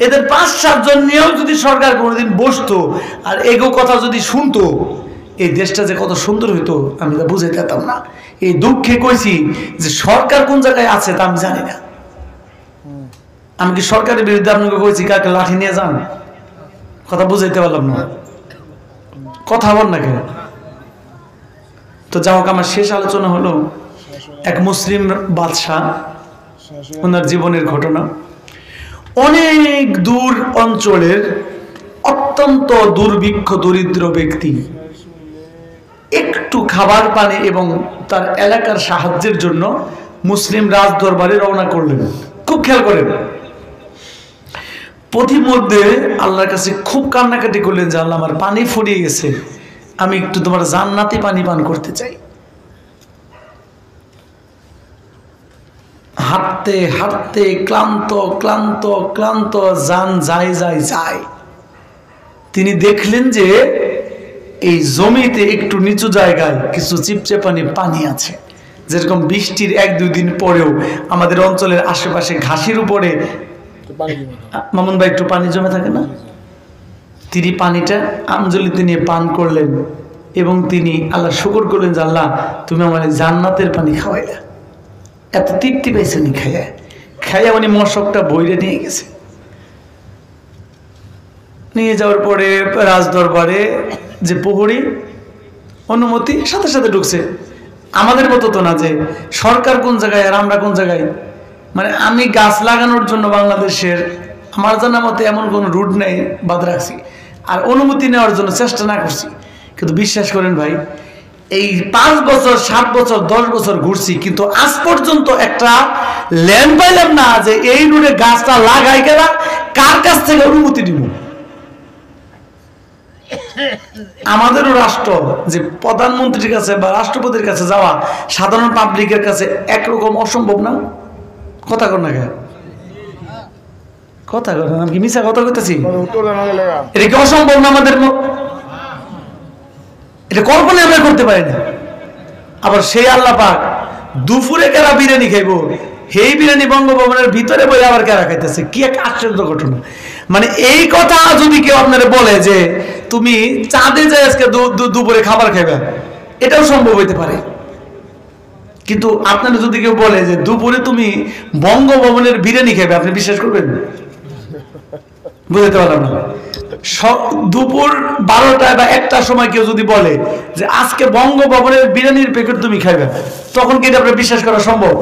এদের 5-7 জন নিয়েও যদি সরকার কোনোদিন বসতো আর এগো কথা যদি শুনতো, এই দেশটা যে কত সুন্দর হইতো আমি তা বুঝে যেতাম না। এই দুঃখে কইছি যে সরকার কোন জায়গায় আছে তা আমি জানি না। আমি কি সরকারের বিরুদ্ধে আপনাকে কইছি কাকে লাঠি নিয়ে যান? কথা বুঝাইতে পারলাম না, কথা বল না কেন? তো যাই হোক, আমার শেষ আলোচনা হলো এক মুসলিম বাদশাহ, ওনার জীবনের ঘটনা। অনেক দূর অঞ্চলের অত্যন্ত দুর্ভিক্ষ দরিদ্র ব্যক্তি একটু খাবার পানি এবং তার এলাকার সাহায্যের জন্য মুসলিম রাজ দরবারে রওনা করলেন। খুব খেয়াল করেন, পথিমধ্যে আল্লাহর কাছে খুব কান্নাকাটি করলেন যে আল্লাহ, আমার পানি ফুরিয়ে গেছে, আমি একটু তোমার জান্নাতি পানি পান করতে চাই। হাঁটতে হাঁটতে ক্লান্ত ক্লান্ত ক্লান্ত, যান যায় যায় যায়। তিনি দেখলেন যে এই জমিতে একটু নিচু জায়গায় কিছু চিপচিপানি পানি আছে, যেরকম বৃষ্টির 1-2 দিন পরেও আমাদের অঞ্চলের আশেপাশে ঘাসের উপরে মামুন ভাই একটু পানি জমে থাকে না, তিনি পানিটা আঞ্জলিতে নিয়ে পান করলেন এবং তিনি আল্লাহ শুকর করলেন যে আল্লাহ, তুমি আমার জান্নাতের পানি খাওয়াইলা। এত তৃপ্তি পাইছেন খাইয়া খাইয়া, উনি মশকটা বইরে নিয়ে গেছে। নিয়ে যাওয়ার পরে রাজদরবারে যে প্রহরী অনুমতি সাথে সাথে ঢুকছে। আমাদের মতো তো না যে সরকার কোন জায়গায় আর আমরা কোন জায়গায়। মানে আমি গাছ লাগানোর জন্য বাংলাদেশের আমার জানা মতে এমন কোনো রুট নেই, বাদ রাখছি, আর অনুমতি নেওয়ার জন্য চেষ্টা না করছি। কিন্তু বিশ্বাস করেন ভাই, এই 5 বছর 7 বছর 10 বছর ঘুরছি, কিন্তু আজ পর্যন্ত একটা ল্যান্ড পাইলাম না যে এই রুটে গাছটা লাগাই গেলা কার কাছ থেকে অনুমতি দিব। আমাদেরও রাষ্ট্র যে প্রধানমন্ত্রীর কাছে বা রাষ্ট্রপতির কাছে যাওয়া সাধারণ পাবলিকের কাছে একরকম অসম্ভব না? কথা কর না কেন? কথা কর না, আমি কি মিছা কথা কইতেছি? এটা কি অসম্ভব না আমাদের? এটা কল্পনা আমরা করতে পারি না। আবার সেই আল্লাহ পাক দুপুরে কেরা বিরিয়ানি খাইব, সেই বিরিয়ানি বঙ্গভবনের ভিতরে বই আবার কেরা খাইতেছে, কি এক আশ্চর্য ঘটনা। মানে এই কথা যদি কেউ আপনারা বলে যে তুমি চাঁদে যাই আজকে দুপুরে খাবার খাইবে, এটাও সম্ভব হইতে পারে। কিন্তু আপনারা যদি কেউ বলে যে দুপুরে তুমি বঙ্গভবনের বিরিয়ানি খাইবে, আপনি বিশ্বাস করবেন? বুঝতে পারলাম না। দুপুর 12টা বা 1টার সময় কেউ যদি বলে যে আজকে বঙ্গভবনের বিরিয়ানির প্যাকেট তুমি খাইবে, তখন কি এটা আপনার বিশ্বাস করা সম্ভব?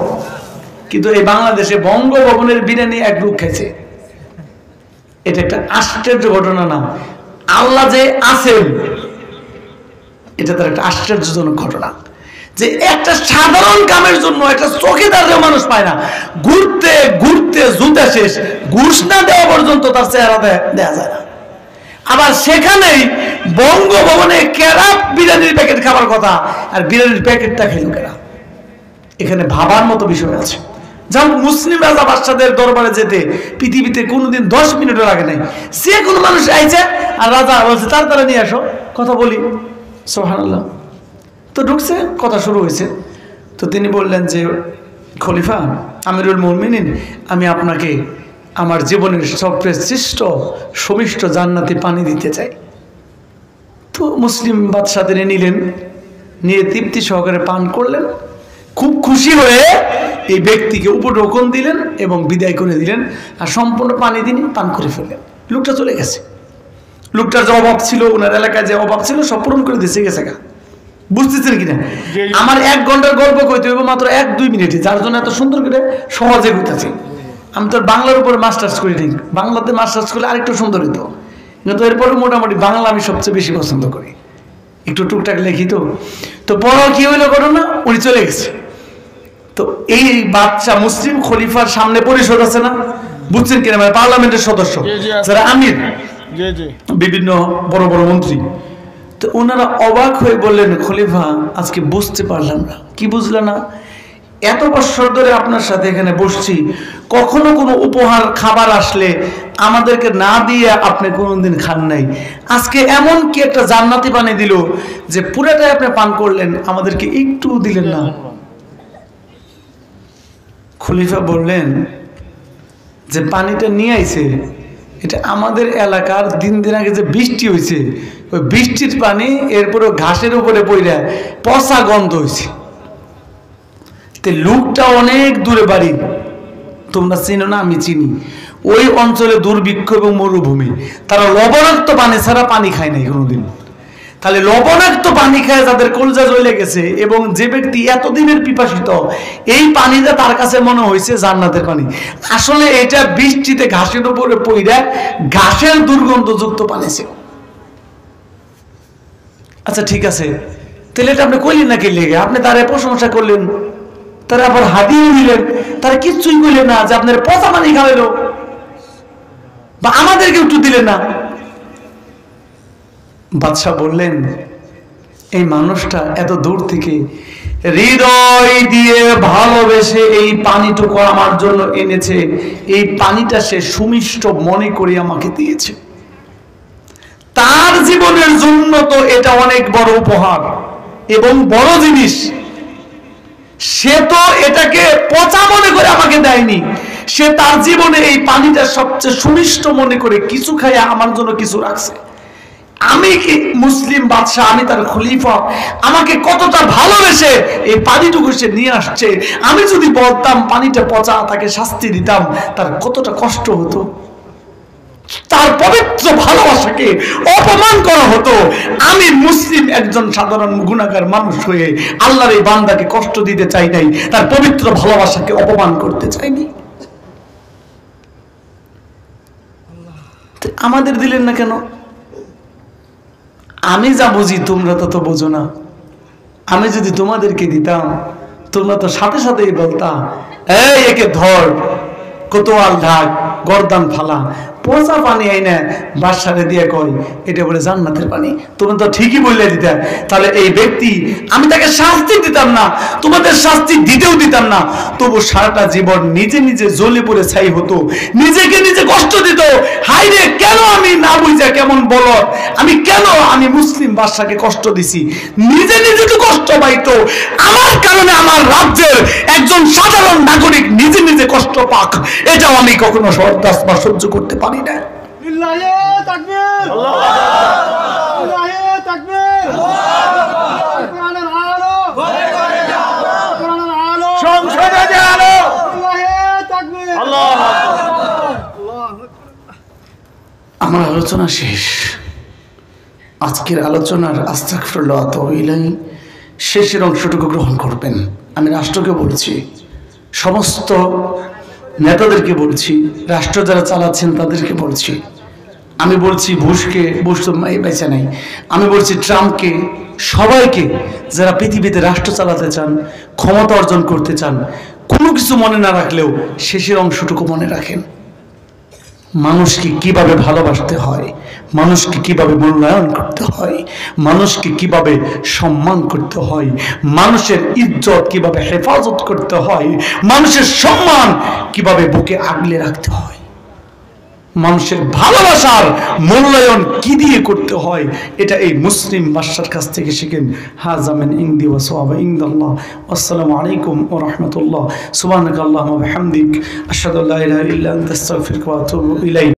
কিন্তু এই বাংলাদেশে বঙ্গভবনের বিরিয়ানি এক লোক খেয়েছে। এটা একটা আশ্চর্য ঘটনা না? আল্লাহ যে আছেন এটা তার একটা আশ্চর্যজনক ঘটনা, যে একটা সাধারণ কামের জন্য একটা চৌকিদারের মানুষ পায় না, ঘুরতে ঘুরতে জুতা শেষ, ঘুষ না দেওয়া পর্যন্ত তার চেহারা দেয়া যায় না। আবার সেখানেই বঙ্গভবনে কেরা বিরিয়ানির প্যাকেট খাবার কথা, আর বিরিয়ানির প্যাকেটটা খেলো কেরা? এখানে ভাবার মতো বিষয় আছে। যেমন মুসলিম রাজা বাদশাদের দরবারে যেতে পৃথিবীতে কোনোদিন 10 মিনিটের আগে নাই, যে কোনো মানুষ আইছে আর রাজা বলছে তাড়াতাড়ি নিয়ে আসো, কথা বলি। সুবহানাল্লাহ। তো ঢুকছে, কথা শুরু হয়েছে। তো তিনি বললেন যে খলিফা আমিরুল মুমিনিন, আমি আপনাকে আমার জীবনের সবচেয়ে শ্রেষ্ঠ সমিষ্ট জান্নাতি পানি দিতে চাই। তো মুসলিম বাদশা তিনি নিলেন, নিয়ে তৃপ্তি সহকারে পান করলেন। খুব খুশি হয়ে এই ব্যক্তিকে উপঢৌকন দিলেন এবং বিদায় করে দিলেন, আর সম্পূর্ণ পানি তিনি পান করে ফেললেন। লোকটা চলে গেছে। লোকটার যে অভাব ছিল, ওনার এলাকায় যে অভাব ছিল সব পূরণ করে দিয়েছে গেছে গা। বুঝতেছেন কিনা? আমার 1 ঘন্টার গল্প কইতে হবে মাত্র 1-2 মিনিটে, যার জন্য এত সুন্দর করে সহজে কইতাছি। আমি তো বাংলার উপরে মাস্টার্স করি নি, বাংলাতে মাস্টার্স করলে আরেকটু সুন্দর হইতো, কিন্তু এরপরে মোটামুটি বাংলা আমি সবচেয়ে বেশি পছন্দ করি, একটু টুকটাক লেখি। তো বড় কি হইলো ঘটনা, উনি চলে গেছে। তো এই বাচ্চা মুসলিম খলিফার সামনে পরিষদ আছে না, বুঝছেন কিনা, মানে পার্লামেন্টের সদস্য যারা আমির, বিভিন্ন বড় বড় মন্ত্রী। তো ওনারা অবাক হয়ে বললেন, খলিফা আজকে বুঝতে পারলাম না। কি বুঝলে না? এত বছর ধরে আপনার সাথে এখানে বসছি, কখনো কোনো উপহার খাবার আসলে আমাদেরকে না দিয়ে আপনি কোনোদিন খান নাই। আজকে এমন কি একটা জান্নাতি পানি দিল যে পুরাটাই আপনি পান করলেন, আমাদেরকে একটু দিলেন না। খলিফা বললেন যে পানিটা নিয়ে আইছে, এটা আমাদের এলাকার দিন আগে যে বৃষ্টি হয়েছে, ওই বৃষ্টির পানি, এরপরে ঘাসের উপরে পড়ে পচা গন্ধ হয়েছে। লোকটা অনেক দূরে বাড়ি, তোমরা চিনো না, আমি চিনি। ওই অঞ্চলে দুর্ভিক্ষ এবং মরুভূমি, তারা লবণাক্ত পানি ছাড়া পানি খায় নাই কোনোদিন। তাহলে লবণাক্ত পানি খায় যাদের কলজা জ্বলে গেছে, এবং যে ব্যক্তি এতদিনের পিপাসিত, এই পানিটা তার কাছে মনে হয়েছে জান্নাতের পানি। আসলে এটা বৃষ্টিতে ঘাসের উপরে পড়ে ঘাসের দুর্গন্ধযুক্ত পানি ছিল। আচ্ছা ঠিক আছে, তাহলে এটা আপনি কইলেন না কি লেগে? আপনি তারা প্রশংসা করলেন, তারা আবার হাদিয়ে দিলেন, তারা কিচ্ছুই কইলেন না যে আপনার পচা পানি খাওয়াইলো, বা আমাদেরকে একটু দিলেন না। বাদশাহ বললেন, এই মানুষটা এত দূর থেকে হৃদয় দিয়ে ভালোবেসে এই পানিটুকু আমার জন্য এনেছে, এই পানিটা সে সুমিষ্ট মনে করে আমাকে দিয়েছে। তার জীবনের জন্য তো এটা অনেক বড় উপহার এবং বড় জিনিস। সে তো এটাকে পচা মনে করে আমাকে দেয়নি, সে তার জীবনে এই পানিটা সবচেয়ে সুমিষ্ট মনে করে কিছু খাইয়া আমার জন্য কিছু রাখছে। আমি কি মুসলিম বাদশাহ, আমি তার খলিফা, আমাকে কতটা ভালোবেসে এই পানিটুকু সে নিয়ে আসছে। আমি যদি বলতাম পানিটা পচা, তাকে শাস্তি দিতাম, তার কতটা কষ্ট হতো। তার পবিত্র ভালোবাসাকে অপমান করা হতো। আমি মুসলিম একজন সাধারণ গুনাহগার মানুষ হয়ে আল্লাহর এই বান্দাকে কষ্ট দিতে চাই নাই, তার পবিত্র ভালোবাসাকে অপমান করতে চাইনি। আমাদের দিলেন না কেন? আমি যা বুঝি তোমরা তত বোঝো না। আমি যদি তোমাদেরকে দিতাম, তোমরা তো সাথে সাথেই বলতা, এই একে ধর, কোতোয়াল ঢাক, গর্দান ফালা। পচা পানি আইনা বাদশারে দিয়ে কয় এটা বলে জান্নাতের পানি, তোমরা তো ঠিকই বলে দিতে। তাহলে এই ব্যক্তি, আমি তাকে শাস্তি দিতাম না, তোমাদের শাস্তি দিতেও দিতাম না, তবু সারাটা জীবন নিজে নিজে জ্বলে পড়ে ছাই হতো, নিজেকে নিজে কষ্ট দিত। হাই রে, কেন আমি না বুঝা কেমন বলো, আমি মুসলিম বাদশাকে কষ্ট দিছি, নিজে নিজেকে কষ্ট পাইতো। আমার কারণে আমার রাজ্যের একজন সাধারণ নাগরিক নিজে নিজে কষ্ট পাক, এটাও আমি কখনো বরদাস্ত বা সহ্য করতে পারি না। আমার আলোচনা শেষ। আজকের আলোচনার আস্তাগফিরুল্লাহ শেষের অংশটুকু গ্রহণ করবেন। আমি রাষ্ট্রকে বলছি, সমস্ত নেতাদেরকে বলছি, রাষ্ট্র যারা চালাচ্ছেন তাদেরকে বলছি, আমি বলছি বুশ তো বেঁচে নাই, আমি বলছি ট্রাম্পকে, সবাইকে, যারা পৃথিবীতে রাষ্ট্র চালাতে চান, ক্ষমতা অর্জন করতে চান, কোনো কিছু মনে না রাখলেও শেষের অংশটুকু মনে রাখেন। মানুষকে কিভাবে ভালোবাসতে হয়, মানুষকে কিভাবে মূল্যায়ন করতে হয়, মানুষকে কিভাবে সম্মান করতে হয়, মানুষের ইজ্জত কিভাবে হেফাজত করতে হয়, মানুষের সম্মান কিভাবে বুকে আগলে রাখতে হয়, মানুষের ভালোবাসার মূল্যায়ন কি দিয়ে করতে হয়, এটা এই মুসলিম বাদশার কাছ থেকে শিখেন। হাযা মিন ইনদি ওয়া সাওয়াবা ইনদাল্লাহ। আসসালামু আলাইকুম ওয়া রাহমাতুল্লাহ। সুবহানাকাল্লাহুম্মা ওয়া বিহামদিক, আশহাদু আল্লা ইলাহা ইল্লা আনতা, আস্তাগফিরুকা ওয়া আতুবু ইলাইক।